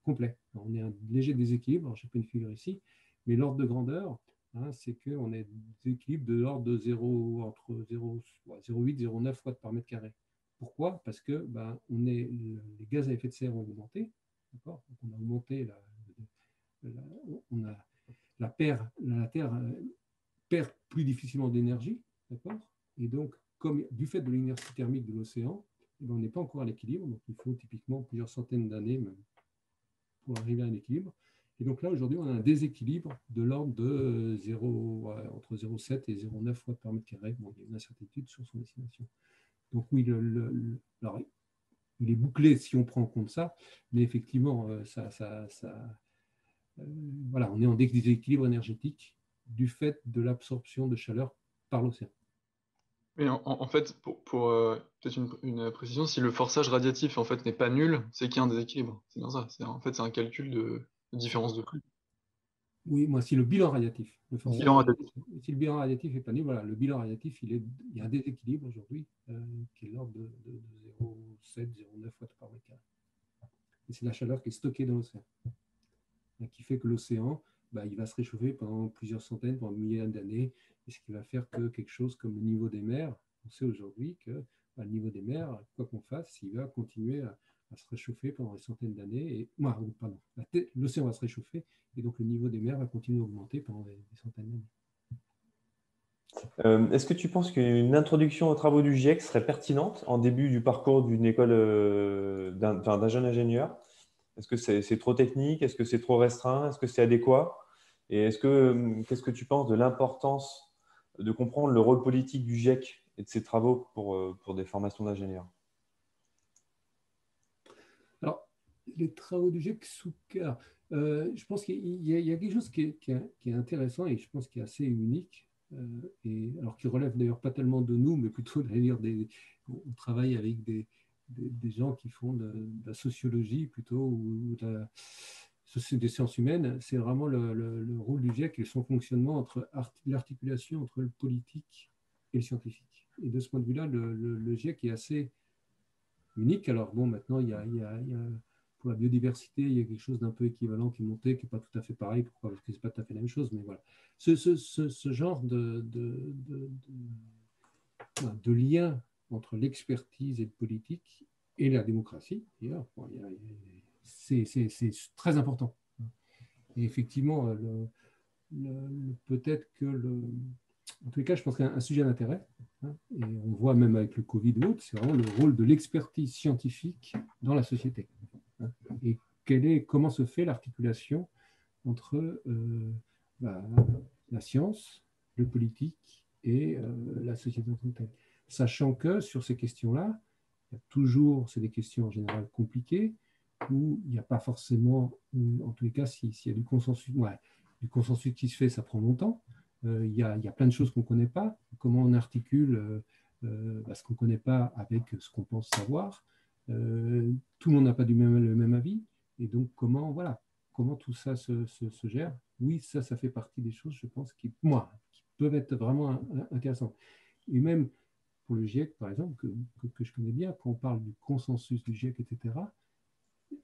Complet. On est un léger déséquilibre, je n'ai pas une figure ici, mais l'ordre de grandeur, hein, c'est qu'on est déséquilibre de l'ordre de 0, entre 0,8 et 0,9 watts par mètre carré. Pourquoi? Parce que les gaz à effet de serre ont augmenté, d'accord? Donc on a augmenté la Terre perd plus difficilement d'énergie, d'accord? Et donc, comme du fait de l'inertie thermique de l'océan, on n'est pas encore à l'équilibre, donc il faut typiquement plusieurs centaines d'années même pour arriver à un équilibre. Et donc là, aujourd'hui, on a un déséquilibre de l'ordre de entre 0,7 et 0,9 watts par mètre carré. Bon, il y a une incertitude sur son destination. Donc oui, alors, il est bouclé si on prend en compte ça, mais effectivement, voilà, on est en déséquilibre énergétique du fait de l'absorption de chaleur par l'océan. Mais en fait, pour peut-être une précision, si le forçage radiatif en fait n'est pas nul, c'est qu'il y a un déséquilibre. C'est bien ça. En fait, c'est un calcul de différence de flux. Oui, moi, si le bilan radiatif, Bilan radiatif. si le bilan radiatif n'est pas nul, voilà, le bilan radiatif, il y a un déséquilibre aujourd'hui qui est de l'ordre de 0,7, 0,9 watts par mètre carré. Et c'est la chaleur qui est stockée dans l'océan, qui fait que l'océan, il va se réchauffer pendant plusieurs centaines, pendant milliers d'années, et ce qui va faire que quelque chose comme le niveau des mers, on sait aujourd'hui que le niveau des mers, quoi qu'on fasse, il va continuer à se réchauffer pendant des centaines d'années. Et pardon, l'océan va se réchauffer, et donc le niveau des mers va continuer à augmenter pendant des centaines d'années. Est-ce que tu penses qu'une introduction aux travaux du GIEC serait pertinente en début du parcours d'une école d'un jeune ingénieur? Est-ce que c'est trop technique? Est-ce que c'est trop restreint? Est-ce que c'est adéquat? Et qu'est-ce que tu penses de l'importance de comprendre le rôle politique du GIEC et de ses travaux pour des formations d'ingénieurs? Alors, les travaux du GIEC, je pense qu'il y a quelque chose qui est intéressant et je pense qui est assez unique, et alors qui relève d'ailleurs pas tellement de nous, mais plutôt d'ailleurs on travaille avec des gens qui font de la sociologie plutôt ou des sciences humaines. C'est vraiment le rôle du GIEC et son fonctionnement entre l'articulation entre le politique et le scientifique. Et de ce point de vue-là, le GIEC est assez unique. Alors bon, maintenant, il y a pour la biodiversité, il y a quelque chose d'un peu équivalent qui est monté, qui n'est pas tout à fait pareil. Pourquoi? Parce que ce n'est pas tout à fait la même chose, mais voilà. Ce genre de lien entre l'expertise et le politique et la démocratie, d'ailleurs, c'est très important. Et effectivement, peut-être que en tous les cas, je pense qu'il y a un sujet d'intérêt, et on voit même avec le Covid ou autre, c'est vraiment le rôle de l'expertise scientifique dans la société. Et comment se fait l'articulation entre la science, le politique et la société en tant que telle. Sachant que sur ces questions-là, c'est des questions en général compliquées, où il n'y a pas forcément, en tous les cas, s'il y a du consensus qui se fait, ça prend longtemps. Il y a plein de choses qu'on ne connaît pas. Comment on articule ce qu'on ne connaît pas avec ce qu'on pense savoir. Tout le monde n'a pas le même avis. Et donc, comment tout ça se gère? Oui, ça fait partie des choses, je pense, qui peuvent être vraiment intéressantes. Et même pour le GIEC, par exemple, que je connais bien, quand on parle du consensus du GIEC, etc.,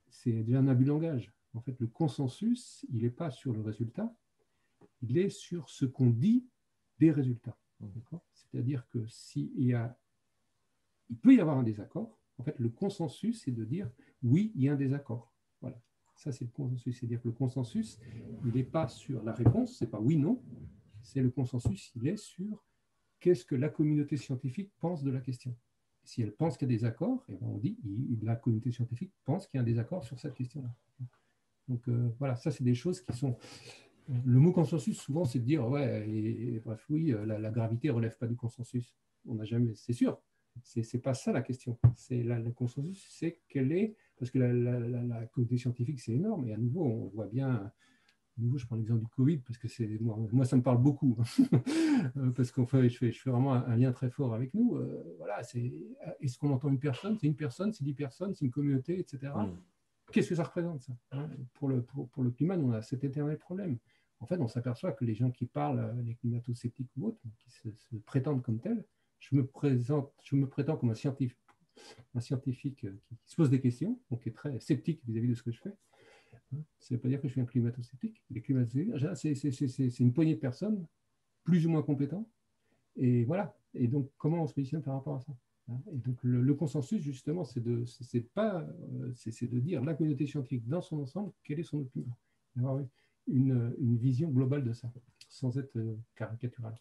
c'est déjà un abus de langage. En fait, le consensus, il n'est pas sur le résultat, il est sur ce qu'on dit des résultats. C'est-à-dire que il peut y avoir un désaccord. En fait, le consensus, c'est de dire oui, il y a un désaccord. Voilà. Ça, c'est le consensus. C'est-à-dire que le consensus, il n'est pas sur la réponse, c'est pas oui, non. C'est le consensus, il est sur qu'est-ce que la communauté scientifique pense de la question. Si elle pense qu'il y a des accords, et on dit la communauté scientifique pense qu'il y a un désaccord sur cette question-là. Donc voilà, ça c'est des choses qui sont. Le mot consensus, souvent, c'est de dire bref, oui, la gravité ne relève pas du consensus. On n'a jamais, c'est sûr. C'est pas ça la question. C'est le consensus, c'est quelle est, parce que la communauté scientifique c'est énorme. Et à nouveau, on voit bien. Je prends l'exemple du Covid parce que moi, ça me parle beaucoup. Parce qu'en fait, je fais vraiment un lien très fort avec nous. Voilà, est-ce qu'on entend une personne? C'est une personne, c'est 10 personnes, c'est une communauté, etc. Qu'est-ce que ça représente, ça? Pour le climat, on a cet éternel problème. En fait, on s'aperçoit que les gens qui parlent, les climato-sceptiques ou autres, qui se prétendent comme tels, je me prétends comme un scientifique qui se pose des questions, donc qui est très sceptique vis-à-vis de ce que je fais. Ça ne veut pas dire que je suis un climato-sceptique. Les climato-sceptiques, c'est une poignée de personnes, plus ou moins compétentes. Et voilà. Et donc, comment on se positionne par rapport à ça? Et donc, le consensus, justement, c'est de dire la communauté scientifique dans son ensemble, quelle est son opinion. D'avoir une vision globale de ça, sans être caricatural.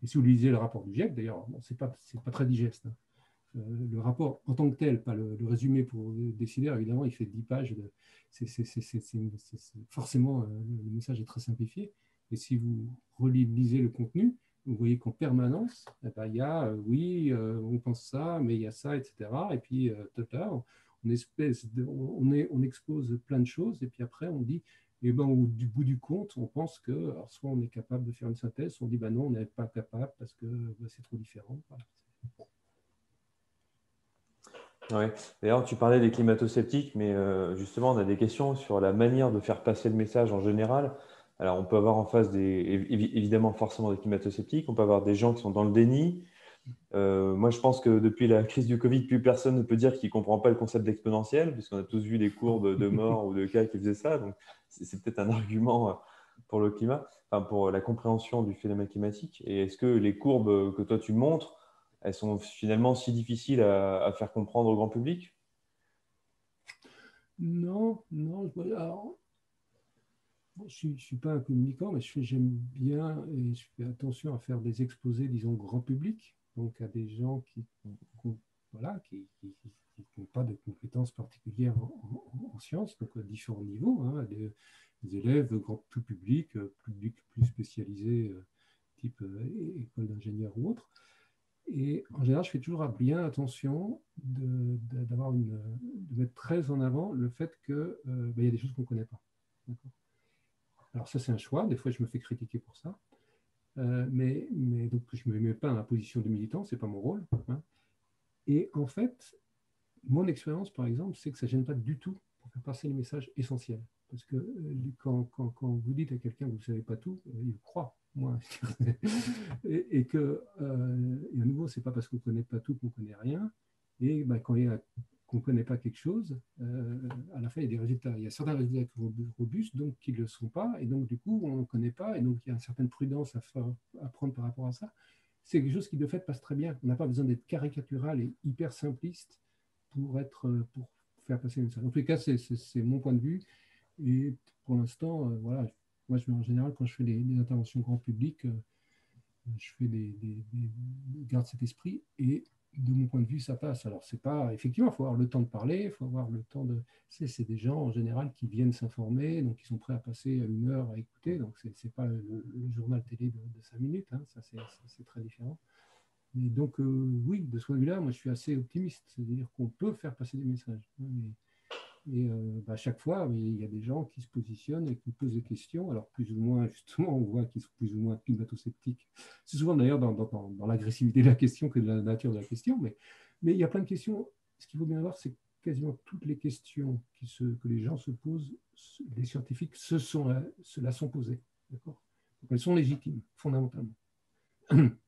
Et si vous lisez le rapport du GIEC, d'ailleurs, c'est pas très digeste. Le rapport en tant que tel, pas le résumé pour décider, évidemment, il fait 10 pages. Forcément, le message est très simplifié. Et si vous relisez le contenu, vous voyez qu'en permanence, eh ben, il y a, oui, on pense ça, mais il y a ça, etc. Et puis, on expose plein de choses, et puis après, on dit, et ben, du bout du compte, on pense que alors, soit on est capable de faire une synthèse, soit on dit, ben non, on n'est pas capable parce que ben, c'est trop différent. Voilà. Ouais. D'ailleurs, tu parlais des climato-sceptiques, mais justement, on a des questions sur la manière de faire passer le message en général. Alors, on peut avoir en face évidemment forcément des climato-sceptiques, on peut avoir des gens qui sont dans le déni. Moi, je pense que depuis la crise du Covid, plus personne ne peut dire qu'il ne comprend pas le concept d'exponentiel, puisqu'on a tous vu des courbes de morts ou de cas qui faisaient ça. Donc, c'est peut-être un argument pour le climat, enfin, pour la compréhension du phénomène climatique. Et est-ce que les courbes que toi tu montres, elles sont finalement si difficiles à faire comprendre au grand public? Non, non. Alors, je ne suis pas un communicant, mais j'aime bien et je fais attention à faire des exposés, disons, grand public, donc à des gens voilà, qui n'ont pas de compétences particulières en sciences, donc à différents niveaux, hein, des élèves, tout public, public plus spécialisé, type école d'ingénieur ou autre. Et en général, je fais toujours bien attention de mettre très en avant le fait qu'il y a des choses qu'on ne connaît pas. Alors ça, c'est un choix. Des fois, je me fais critiquer pour ça. Mais donc, je ne me mets pas dans la position de militant, ce n'est pas mon rôle. Hein. Et en fait, mon expérience, par exemple, c'est que ça ne gêne pas du tout pour faire passer les messages essentiels. Parce que quand vous dites à quelqu'un que vous ne savez pas tout, il croit. Moi. et que, et à nouveau, ce n'est pas parce qu'on ne connaît pas tout qu'on ne connaît rien. Et ben, qu'on ne connaît pas quelque chose, à la fin, il y a des résultats. Il y a certains résultats qui sont robustes, donc qui ne le sont pas. Et donc, du coup, on ne connaît pas. Et donc, il y a une certaine prudence à prendre par rapport à ça. C'est quelque chose qui, de fait, passe très bien. On n'a pas besoin d'être caricatural et hyper simpliste pour faire passer une message. En tout cas, c'est mon point de vue. Et pour l'instant, voilà, moi, en général, quand je fais des interventions grand public, je fais garde cet esprit et de mon point de vue, ça passe. Alors, c'est pas, effectivement, il faut avoir le temps de parler, il faut avoir le temps de. C'est des gens en général qui viennent s'informer, donc ils sont prêts à passer une heure à écouter. Donc, c'est pas le journal télé de 5 minutes, hein, ça c'est très différent. Mais donc, oui, de ce point de vue-là, moi je suis assez optimiste, c'est-à-dire qu'on peut faire passer des messages. Et à chaque fois, il y a des gens qui se positionnent et qui posent des questions. Alors, plus ou moins, justement, on voit qu'ils sont plus ou moins climato-sceptiques. C'est souvent d'ailleurs dans l'agressivité de la question que de la nature de la question. Mais il y a plein de questions. Ce qu'il faut bien voir, c'est que quasiment toutes les questions que les gens se posent, les scientifiques se la sont posées. D'accord ? Donc, elles sont légitimes, fondamentalement.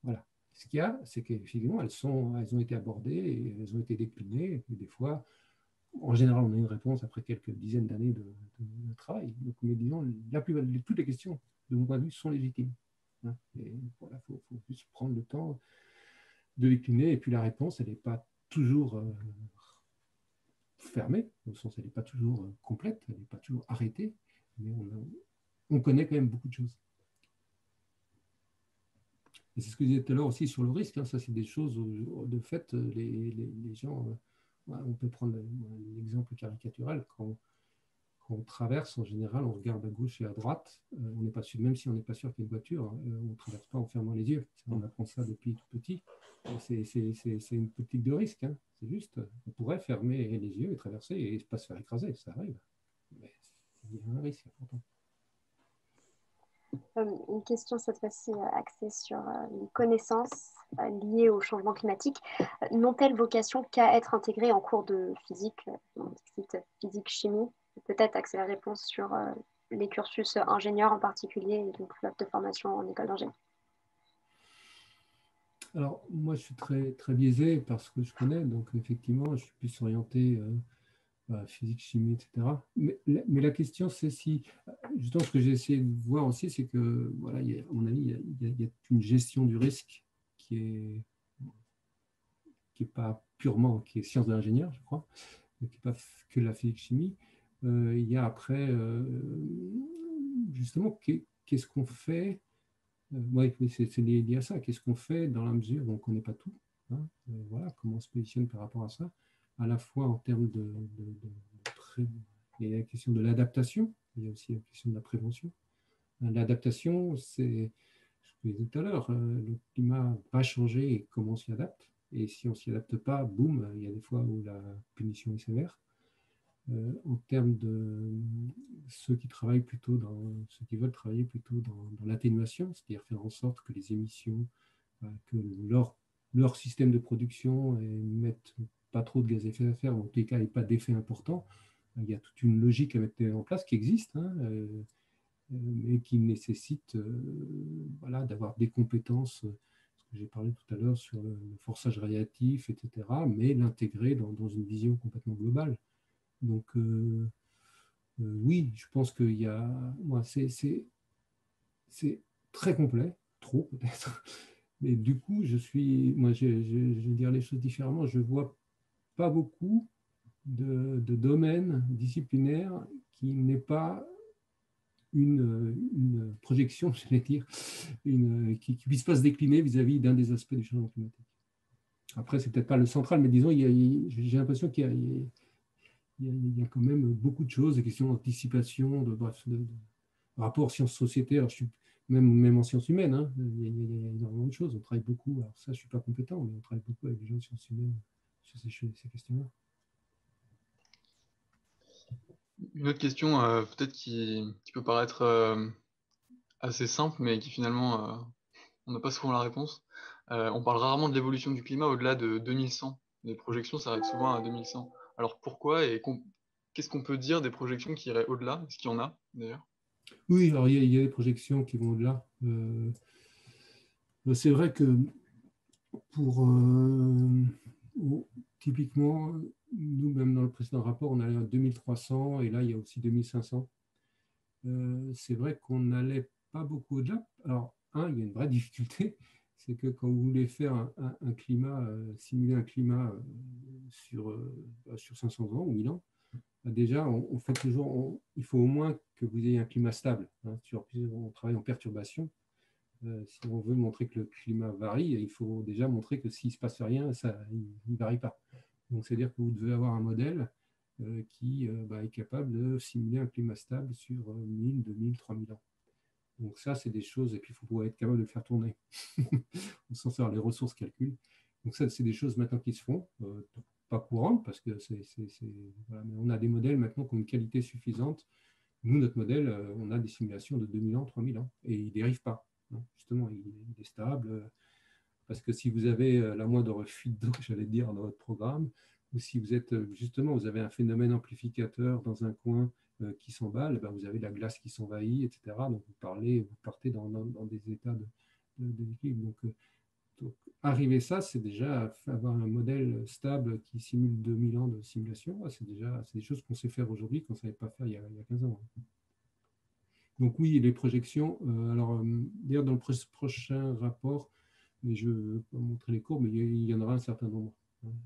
Voilà. Ce qu'il y a, c'est qu'effectivement, elles ont été abordées et elles ont été déclinées. Et des fois, en général, on a une réponse après quelques dizaines d'années de travail. Donc, mais disons, toutes les questions, de mon point de vue, sont légitimes. Hein. Et voilà, il faut juste prendre le temps de décliner. Et puis la réponse, elle n'est pas toujours fermée, au sens, elle n'est pas toujours complète, elle n'est pas toujours arrêtée, mais on connaît quand même beaucoup de choses. Et c'est ce que je disais tout à l'heure aussi sur le risque. Hein. Ça, c'est des choses où, de fait, les gens. On peut prendre l'exemple caricatural. Quand on traverse, en général, on regarde à gauche et à droite. On n'est pas sûr, même si on n'est pas sûr qu'il y ait une voiture, on ne traverse pas en fermant les yeux. On apprend ça depuis tout petit. C'est une politique de risque. Hein. C'est juste, on pourrait fermer les yeux et traverser et ne pas se faire écraser. Ça arrive. Mais il y a un risque important. Une question cette fois-ci axée sur les connaissances liées au changement climatique. N'ont-elles vocation qu'à être intégrées en cours de physique, physique-chimie? Peut-être axer la réponse sur les cursus ingénieurs en particulier, et donc de formation en école d'ingénieur. Alors, moi, je suis très, très biaisé parce que je connais, donc effectivement, je suis plus orienté physique, chimie, etc. Mais la question, c'est si, justement, ce que j'ai essayé de voir aussi, c'est que, voilà, à mon avis, il y a une gestion du risque qui est pas purement, qui est science de l'ingénieur, je crois, qui n'est pas que la physique-chimie. Il y a après, justement, qu'est-ce qu'on fait? Oui, c'est lié à ça. Qu'est-ce qu'on fait dans la mesure où on ne connaît pas tout, hein, voilà, comment on se positionne par rapport à ça, à la fois en termes il y a la question de l'adaptation, il y a aussi la question de la prévention. L'adaptation, c'est je disais tout à l'heure, le climat va changer et comment on s'y adapte. Et si on ne s'y adapte pas, boum, il y a des fois où la punition est sévère. En termes de ceux qui travaillent plutôt ceux qui veulent travailler plutôt dans l'atténuation, c'est-à-dire faire en sorte que les émissions, que leur système de production ne mette pas trop de gaz à effet de serre, ou en tous les cas n'ait pas d'effet important. Il y a toute une logique à mettre en place qui existe, hein, mais qui nécessite voilà, d'avoir des compétences, ce que j'ai parlé tout à l'heure sur le forçage radiatif, etc., mais l'intégrer dans une vision complètement globale. Donc, oui, je pense qu'il y a. Moi, c'est très complet, trop peut-être. Mais du coup, moi, je vais dire les choses différemment. Je ne vois pas beaucoup de domaines disciplinaires qui n'aient pas une projection, j'allais dire, qui ne puisse pas se décliner vis-à-vis d'un des aspects du changement climatique. Après, c'est peut-être pas le central, mais disons, j'ai l'impression qu'il y a quand même beaucoup de choses, des questions d'anticipation, de rapport sciences-société. Alors, je suis même en sciences humaines, hein, il y a énormément de choses. On travaille beaucoup, alors ça, je ne suis pas compétent, mais on travaille beaucoup avec les gens de sciences humaines sur ces questions-là. Une autre question, peut-être qui peut paraître assez simple, mais qui finalement, on n'a pas souvent la réponse. On parle rarement de l'évolution du climat au-delà de 2100. Les projections s'arrêtent souvent à 2100. Alors pourquoi et qu'est-ce qu'on peut dire des projections qui iraient au-delà? Est-ce qu'il y en a d'ailleurs? Oui, alors il y a des projections qui vont au-delà. C'est vrai que pour typiquement, nous, même dans le précédent rapport, on allait à 2300 et là, il y a aussi 2500. C'est vrai qu'on n'allait pas beaucoup au-delà. Alors, il y a une vraie difficulté, c'est que quand vous voulez faire un climat, simuler un climat sur 500 ans ou 1000 ans, déjà, on fait toujours, il faut au moins que vous ayez un climat stable. Hein, on travaille en perturbation. Si on veut montrer que le climat varie, il faut déjà montrer que s'il ne se passe rien, il ne varie pas. Donc, c'est-à-dire que vous devez avoir un modèle qui est capable de simuler un climat stable sur 1000, 2000, 3000 ans. Donc ça, c'est des choses, et puis il faut pouvoir être capable de le faire tourner. On s'en sert les ressources calcul. Donc ça, c'est des choses maintenant qui se font, pas courantes, parce que voilà, mais on a des modèles maintenant qui ont une qualité suffisante. Nous, notre modèle, on a des simulations de 2000 ans, 3000 ans, et il ne dérive pas. Hein. Justement, il est stable, parce que si vous avez la moindre fuite d'eau, j'allais dire, dans votre programme, ou si vous êtes justement, vous avez un phénomène amplificateur dans un coin qui s'emballe, ben vous avez la glace qui s'envahit, etc. Donc vous partez dans des états d'équilibre. Donc, arriver ça, c'est déjà avoir un modèle stable qui simule 2000 ans de simulation. C'est des choses qu'on sait faire aujourd'hui qu'on ne savait pas faire il y a 15 ans. Donc oui, les projections. D'ailleurs, dans le prochain rapport, mais je ne veux pas montrer les courbes, mais il y en aura un certain nombre.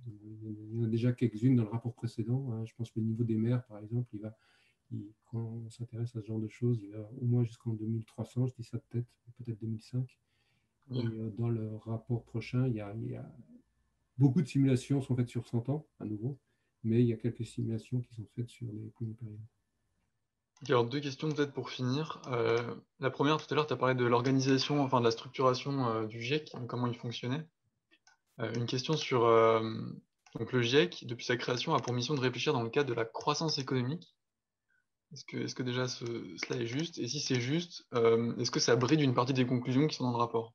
Il y en a déjà quelques-unes dans le rapport précédent. Je pense que le niveau des mers, par exemple, quand on s'intéresse à ce genre de choses, il va au moins jusqu'en 2300, je dis ça de tête, peut-être 2005. Et dans le rapport prochain, il y a beaucoup de simulations sont faites sur 100 ans, à nouveau, mais il y a quelques simulations qui sont faites sur les premières périodes. Alors, deux questions peut-être pour finir. La première, tout à l'heure, tu as parlé de l'organisation, enfin de la structuration du GIEC, comment il fonctionnait. Une question sur donc le GIEC, depuis sa création, a pour mission de réfléchir dans le cadre de la croissance économique. Est-ce que déjà cela est juste? Et si c'est juste, est-ce que ça bride une partie des conclusions qui sont dans le rapport?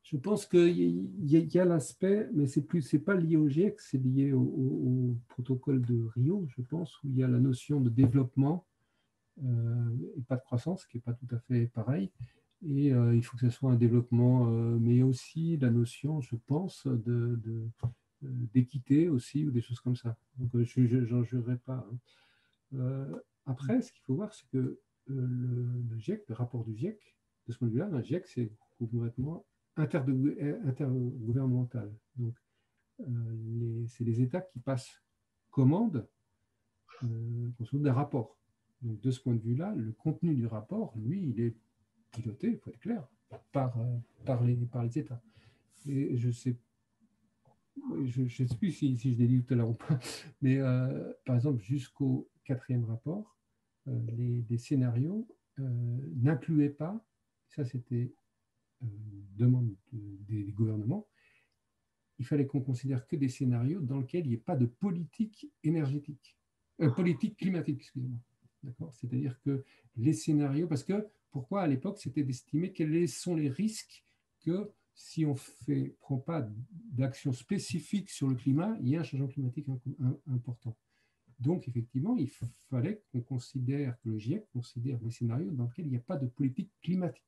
Je pense qu'il y a l'aspect, mais c'est pas lié au GIEC, c'est lié au protocole de Rio, je pense, où il y a la notion de développement et pas de croissance, qui n'est pas tout à fait pareil. Et il faut que ce soit un développement, mais aussi la notion, je pense, d'équité aussi, ou des choses comme ça. Donc, je n'en jurerai pas. Hein. Après, ce qu'il faut voir, c'est que le GIEC, le rapport du GIEC, de ce point de vue-là, un GIEC, c'est complètement intergouvernemental. Donc, c'est les États qui passent commande d'un rapport. Donc, de ce point de vue-là, le contenu du rapport, lui, il est piloté, il faut être clair, par les États. Et je ne sais plus si je l'ai dit tout à l'heure ou pas, mais par exemple, jusqu'au 4e rapport, les scénarios n'incluaient pas, ça c'était demande des gouvernements, il fallait qu'on considère que des scénarios dans lesquels il n'y ait pas de politique énergétique, politique climatique, excusez-moi. D'accord ? C'est-à-dire que les scénarios, parce que pourquoi à l'époque c'était d'estimer quels sont les risques que si on ne prend pas d'action spécifique sur le climat, il y a un changement climatique important. Donc, effectivement, il fallait qu'on considère, que le GIEC considère des scénarios dans lesquels il n'y a pas de politique climatique.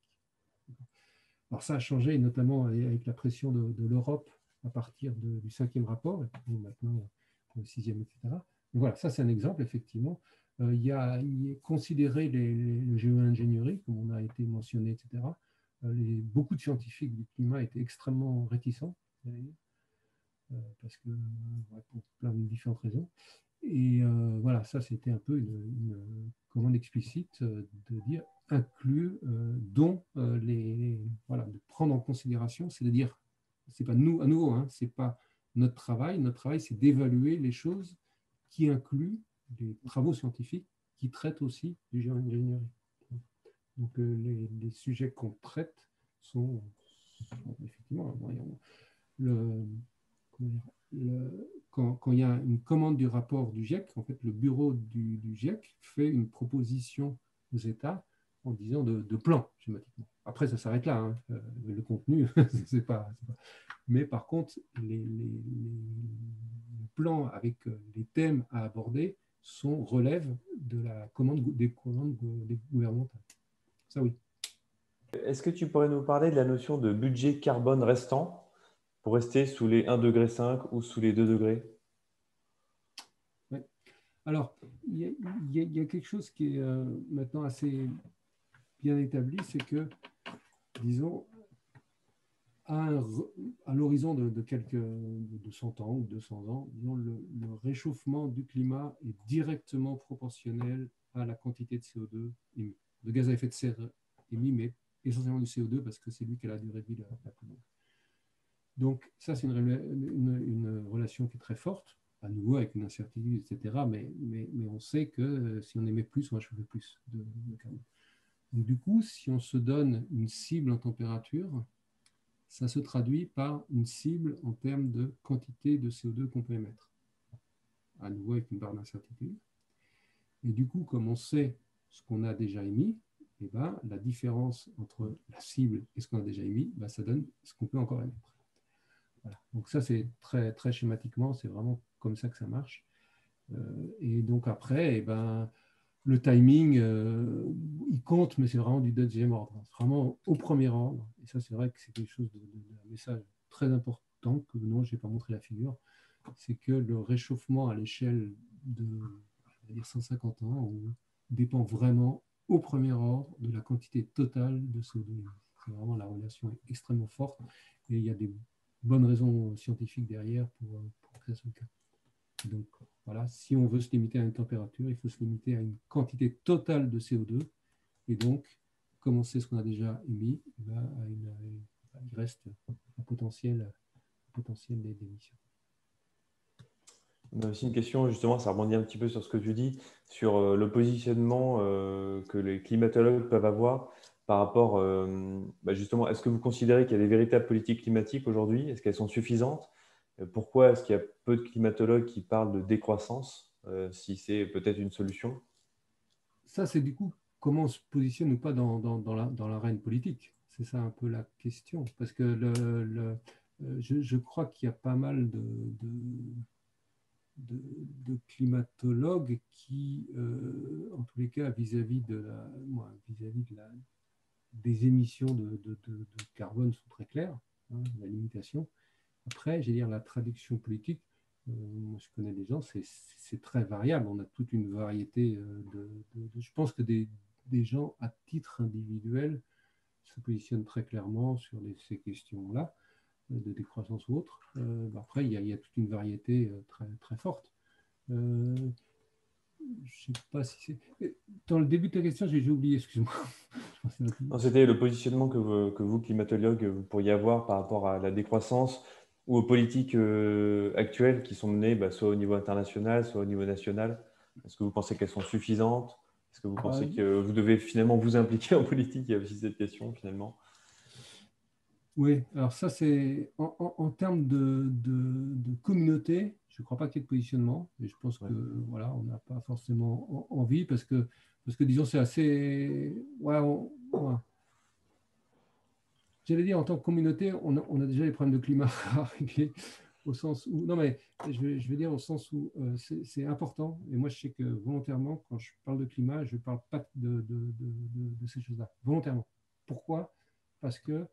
Alors, ça a changé, notamment avec la pression de l'Europe à partir du 5e rapport, et puis maintenant pour le 6e, etc. Donc, voilà, ça c'est un exemple, effectivement. Il y a considéré le géo-ingénierie, comme on a été mentionné, etc. Beaucoup de scientifiques du climat étaient extrêmement réticents, parce que, pour plein de différentes raisons. Et voilà, ça c'était un peu une commande explicite de dire inclure, dont voilà, de prendre en considération, c'est-à-dire, c'est pas nous, à nouveau, hein, c'est pas notre travail c'est d'évaluer les choses qui incluent des travaux scientifiques qui traitent aussi du géo-ingénierie. Donc les sujets qu'on traite sont effectivement, quand il y a une commande du rapport du GIEC, en fait, le bureau du GIEC fait une proposition aux États en disant de plan, schématiquement. Après, ça s'arrête là, hein. Le contenu, c'est pas. Mais par contre, les plans avec les thèmes à aborder relèvent de la des commandes gouvernementales. Ça, oui. Est-ce que tu pourrais nous parler de la notion de budget carbone restant pour rester sous les 1,5 degré ou sous les 2 degrés? Ouais. Alors, il y a quelque chose qui est maintenant assez bien établi, c'est que, disons, à l'horizon de 100 ans ou 200 ans, disons, le réchauffement du climat est directement proportionnel à la quantité de CO2 émis, de gaz à effet de serre émis, mais essentiellement du CO2 parce que c'est lui qui a la durée de vie la plus longue. Donc ça, c'est une relation qui est très forte, à nouveau avec une incertitude, etc. Mais on sait que si on émet plus, on va chauffer plus de carbone. Donc du coup, si on se donne une cible en température, ça se traduit par une cible en termes de quantité de CO2 qu'on peut émettre, à nouveau avec une barre d'incertitude. Et du coup, comme on sait ce qu'on a déjà émis, eh ben, la différence entre la cible et ce qu'on a déjà émis, ben, ça donne ce qu'on peut encore émettre. Voilà. Donc ça, c'est très, très schématiquement, c'est vraiment comme ça que ça marche. Et donc après, eh ben, le timing, il compte, mais c'est vraiment du deuxième ordre. C'est vraiment au premier ordre. Et ça, c'est vrai que c'est quelque chose un message très important que non, je n'ai pas montré la figure. C'est que le réchauffement à l'échelle de 150 ans dépend vraiment au premier ordre de la quantité totale de CO2. C'est vraiment, la relation est extrêmement forte et il y a des bonnes raisons scientifiques derrière pour que ça soit le cas. Donc voilà, si on veut se limiter à une température, il faut se limiter à une quantité totale de CO2 et donc, comme on sait ce qu'on a déjà émis, il reste un potentiel d'émission. On a aussi une question, justement, ça rebondit un petit peu sur ce que tu dis, sur le positionnement que les climatologues peuvent avoir par rapport, justement, est-ce que vous considérez qu'il y a des véritables politiques climatiques aujourd'hui? Est-ce qu'elles sont suffisantes? Pourquoi est-ce qu'il y a peu de climatologues qui parlent de décroissance, si c'est peut-être une solution? Ça, c'est du coup, comment on se positionne ou pas dans l'arène politique. C'est ça un peu la question. Parce que je crois qu'il y a pas mal de climatologues qui, en tous les cas, vis-à-vis des émissions de carbone sont très claires, hein, la limitation. Après, j'ai dire la traduction politique, moi je connais des gens, c'est très variable. On a toute une variété je pense que des gens à titre individuel se positionnent très clairement sur ces questions-là, de décroissance ou autre. Après, il y a toute une variété très, très forte. Je ne sais pas si c'est... Dans le début de ta question, j'ai oublié, excuse-moi. Non, c'était le positionnement que vous, climatologue, vous pourriez avoir par rapport à la décroissance ou aux politiques actuelles qui sont menées soit au niveau international, soit au niveau national. Est-ce que vous pensez qu'elles sont suffisantes? Est-ce que vous pensez que vous devez finalement vous impliquer en politique? Il y a aussi cette question finalement. Oui, alors ça, c'est en termes de communauté, je ne crois pas qu'il y ait de positionnement. Et je pense que voilà, on n'a pas forcément envie parce que disons, c'est assez. Ouais, ouais. J'allais dire, en tant que communauté, on a déjà les problèmes de climat à régler, au sens où. Non, mais je vais dire au sens où c'est important. Et moi, je sais que volontairement, quand je parle de climat, je ne parle pas de ces choses-là. Volontairement. Pourquoi? Parce que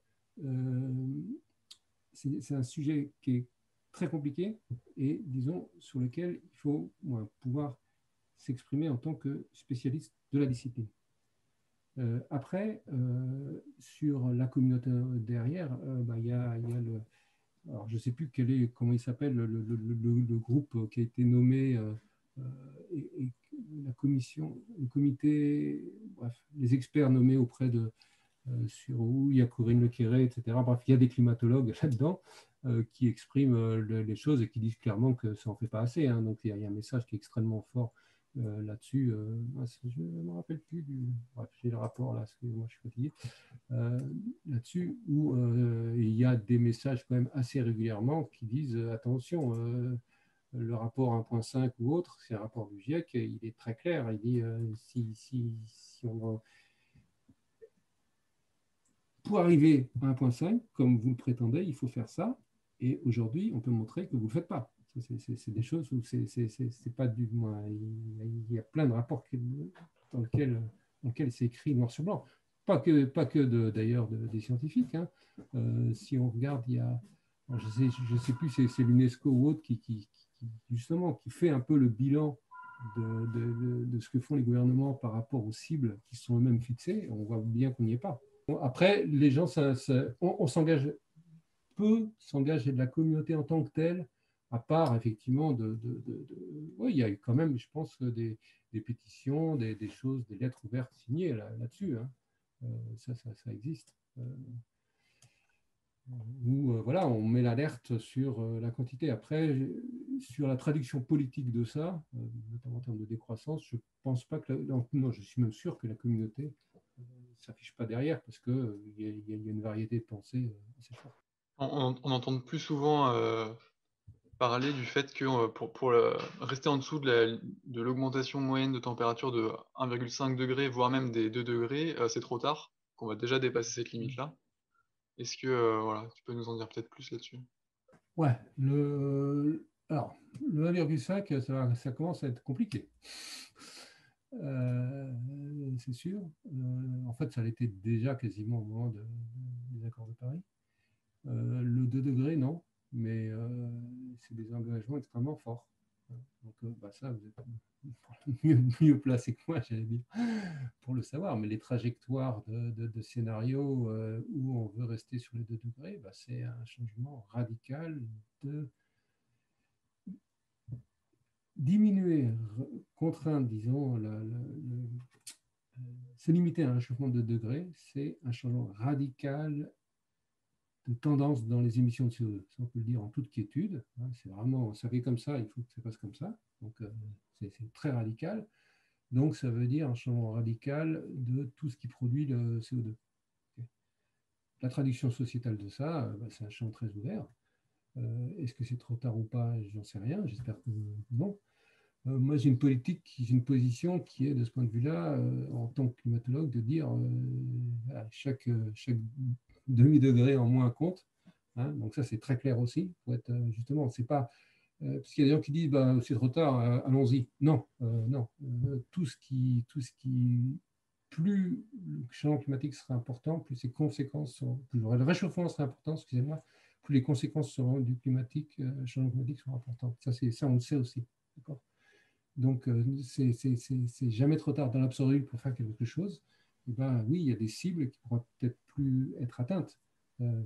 c'est un sujet qui est très compliqué et, disons, sur lequel il faut pouvoir s'exprimer en tant que spécialiste de la discipline. Après, sur la communauté derrière, il y a le. Alors, je ne sais plus comment il s'appelle, le groupe qui a été nommé et la commission, le comité, bref, les experts nommés auprès de. Sur où il y a Corinne Lequéré, etc. Bref, il y a des climatologues là-dedans qui expriment les choses et qui disent clairement que ça n'en fait pas assez. Hein. Donc, il y a un message qui est extrêmement fort là-dessus. Je ne me rappelle plus bref, j'ai le rapport là, parce que moi je suis fatigué. Là-dessus, où il y a des messages quand même assez régulièrement qui disent attention, le rapport 1.5 ou autre, c'est un rapport du GIEC, il est très clair. Il dit si on pour arriver à 1.5, comme vous le prétendez, il faut faire ça. Et aujourd'hui, on peut montrer que vous ne le faites pas. C'est des choses où c'est pas du moins. Il y a plein de rapports dans lesquels c'est écrit noir sur blanc. Pas que d'ailleurs des scientifiques. Hein. Si on regarde, il y a, je sais plus, c'est l'UNESCO ou autre justement qui fait un peu le bilan de ce que font les gouvernements par rapport aux cibles qui sont eux-mêmes fixées. On voit bien qu'on n'y est pas. Après, les gens, on s'engage peu, s'engage de la communauté en tant que telle, à part effectivement oui, il y a eu quand même, je pense, des pétitions, des choses, des lettres ouvertes signées là-dessus. Hein. Ça existe. Où voilà, on met l'alerte sur la quantité. Après, sur la traduction politique de ça, notamment en termes de décroissance, je pense pas que non, je suis même sûr que la communauté s'affiche pas derrière parce qu'il y a une variété de pensées assez forte. On entend plus souvent parler du fait que pour rester en dessous de l'augmentation moyenne de température de 1,5 degré, voire même des 2 degrés, c'est trop tard, qu'on va déjà dépasser cette limite-là. Est-ce que voilà, tu peux nous en dire peut-être plus là-dessus? Ouais, alors, le 1,5, ça commence à être compliqué. C'est sûr. En fait, ça l'était déjà quasiment au moment des accords de Paris. Le 2 degrés, non, mais c'est des engagements extrêmement forts. Donc, ça, vous êtes mieux placé que moi, j'allais dire, pour le savoir. Mais les trajectoires de scénarios où on veut rester sur les 2 degrés, c'est un changement radical de diminuer, contraindre, disons, se limiter à un réchauffement de 2 degrés, c'est un changement radical de tendance dans les émissions de CO2. Ça, on peut le dire en toute quiétude. Hein, c'est vraiment, ça fait comme ça, il faut que ça passe comme ça. Donc, c'est très radical. Donc, ça veut dire un changement radical de tout ce qui produit le CO2. Okay. La traduction sociétale de ça, c'est un champ très ouvert. Est-ce que c'est trop tard ou pas? J'en sais rien. J'espère que non. Moi, j'ai une position qui est, de ce point de vue-là, en tant que climatologue, de dire chaque demi-degré en moins compte. Hein, donc ça, c'est très clair aussi. Pour être, justement, c'est pas parce qu'il y a des gens qui disent c'est trop tard, allons-y. Non, non. Tout ce qui, plus le changement climatique sera important, plus ses conséquences seront, plus le réchauffement sera important, excusez-moi, plus les conséquences seront du changement climatique seront importantes. Ça, on le sait aussi. D'accord. Donc, c'est jamais trop tard dans l'absolu pour faire quelque chose. Et oui, il y a des cibles qui pourront peut-être plus être atteintes.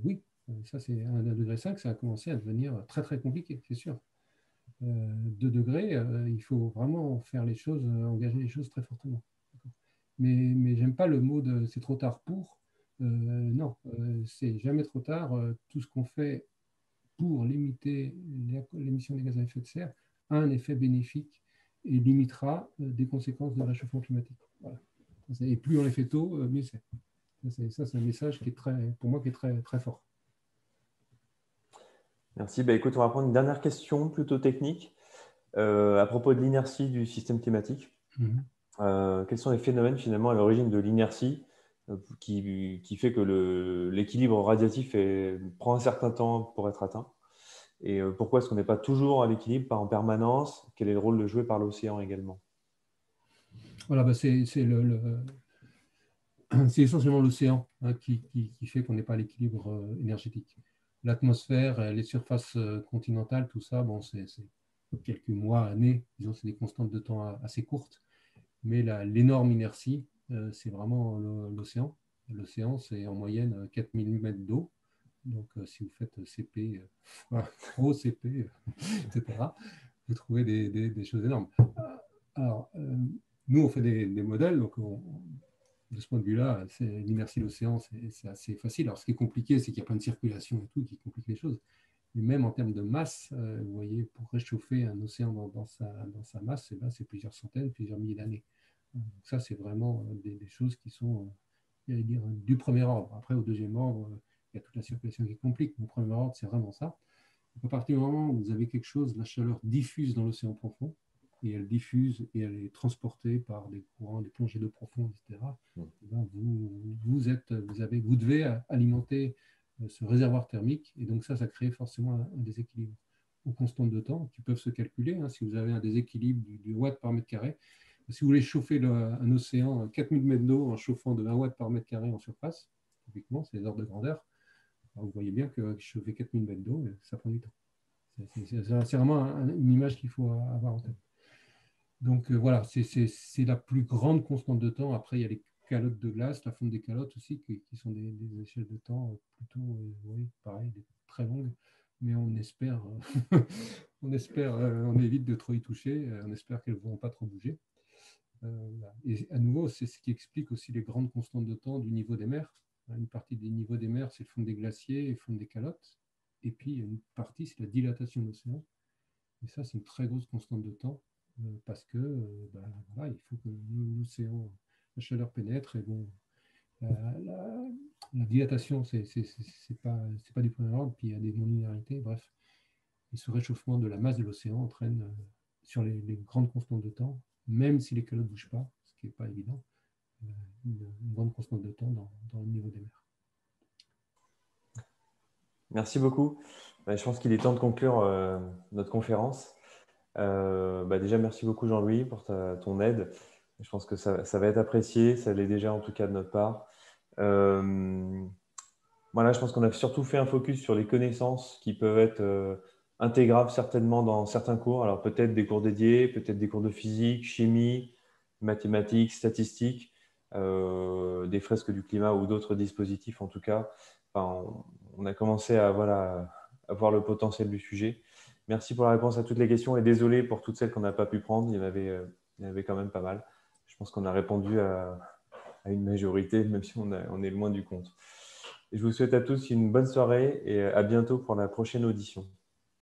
Oui, ça c'est 1,5 degré, ça a commencé à devenir très très compliqué, c'est sûr. 2 degrés, il faut vraiment faire les choses, engager les choses très fortement. Mais j'aime pas le mot de c'est trop tard pour. Non, c'est jamais trop tard. Tout ce qu'on fait pour limiter l'émission des gaz à effet de serre a un effet bénéfique et limitera des conséquences de réchauffement climatique. Voilà. Et plus on les fait tôt, mieux c'est. Ça, c'est un message qui est pour moi, qui est très, très fort. Merci. Bah, écoute, on va prendre une dernière question plutôt technique à propos de l'inertie du système climatique. Quels sont les phénomènes finalement à l'origine de l'inertie qui fait que l'équilibre radiatif prend un certain temps pour être atteint? Et pourquoi est-ce qu'on n'est pas toujours à l'équilibre, pas en permanence? Quel est le rôle joué par l'océan également? Voilà, bah c'est essentiellement l'océan qui fait qu'on n'est pas à l'équilibre énergétique. L'atmosphère, les surfaces continentales, tout ça, bon, c'est quelques mois, années, disons, c'est des constantes de temps assez courtes, mais l'énorme inertie, c'est vraiment l'océan. L'océan, c'est en moyenne 4000 mètres d'eau. Donc, si vous faites CP, gros CP, etc., vous trouvez des choses énormes. Alors, nous, on fait des modèles, donc de ce point de vue-là, l'inertie de l'océan, c'est assez facile. Alors, ce qui est compliqué, c'est qu'il y a plein de circulation et tout qui complique les choses. Mais même en termes de masse, vous voyez, pour réchauffer un océan dans sa masse, c'est plusieurs centaines, plusieurs milliers d'années. Donc ça, c'est vraiment des choses qui sont, dire, du premier ordre. Après, au deuxième ordre, il y a toute la circulation qui complique. Mais au premier ordre, c'est vraiment ça. Donc, à partir du moment où vous avez quelque chose, la chaleur diffuse dans l'océan profond, et elle diffuse et elle est transportée par des courants, des plongées d'eau profondes, etc. Ben vous devez alimenter ce réservoir thermique, et donc ça crée forcément un déséquilibre aux constantes de temps qui peuvent se calculer. Si vous avez un déséquilibre du watt par mètre carré, si vous voulez chauffer un océan, 4000 mètres d'eau en chauffant de 1 watt par mètre carré en surface, typiquement, c'est les ordres de grandeur, vous voyez bien que chauffer 4000 mètres d'eau, ça prend du temps. C'est vraiment une image qu'il faut avoir en tête. Donc voilà, c'est la plus grande constante de temps. Après, il y a les calottes de glace, la fonte des calottes aussi, qui sont des échelles de temps plutôt, oui, pareil, très longues. Mais on espère, on évite de trop y toucher, on espère qu'elles ne vont pas trop bouger. Et à nouveau, c'est ce qui explique aussi les grandes constantes de temps du niveau des mers. Une partie des niveaux des mers, c'est le fond des glaciers et le fond des calottes. Et puis, une partie, c'est la dilatation de l'océan. Et ça, c'est une très grosse constante de temps parce que voilà, il faut que l'océan, la chaleur pénètre. Et bon, la dilatation, c'est pas du premier ordre. Puis il y a des non-linéarités. Bref, et ce réchauffement de la masse de l'océan entraîne sur les grandes constantes de temps, même si les calottes ne bougent pas, ce qui n'est pas évident, une grande constante de temps dans le niveau des mers. Merci beaucoup. Je pense qu'il est temps de conclure notre conférence. Déjà, merci beaucoup Jean-Louis pour ton aide. Je pense que ça va être apprécié, ça l'est déjà en tout cas de notre part. Voilà, je pense qu'on a surtout fait un focus sur les connaissances qui peuvent être intégrables certainement dans certains cours. Alors peut-être des cours dédiés, peut-être des cours de physique, chimie, mathématiques, statistiques, des fresques du climat ou d'autres dispositifs en tout cas. Enfin, on a commencé à voir le potentiel du sujet. Merci pour la réponse à toutes les questions et désolé pour toutes celles qu'on n'a pas pu prendre. Il y en avait quand même pas mal. Je pense qu'on a répondu à une majorité, même si on est loin du compte. Et je vous souhaite à tous une bonne soirée et à bientôt pour la prochaine audition.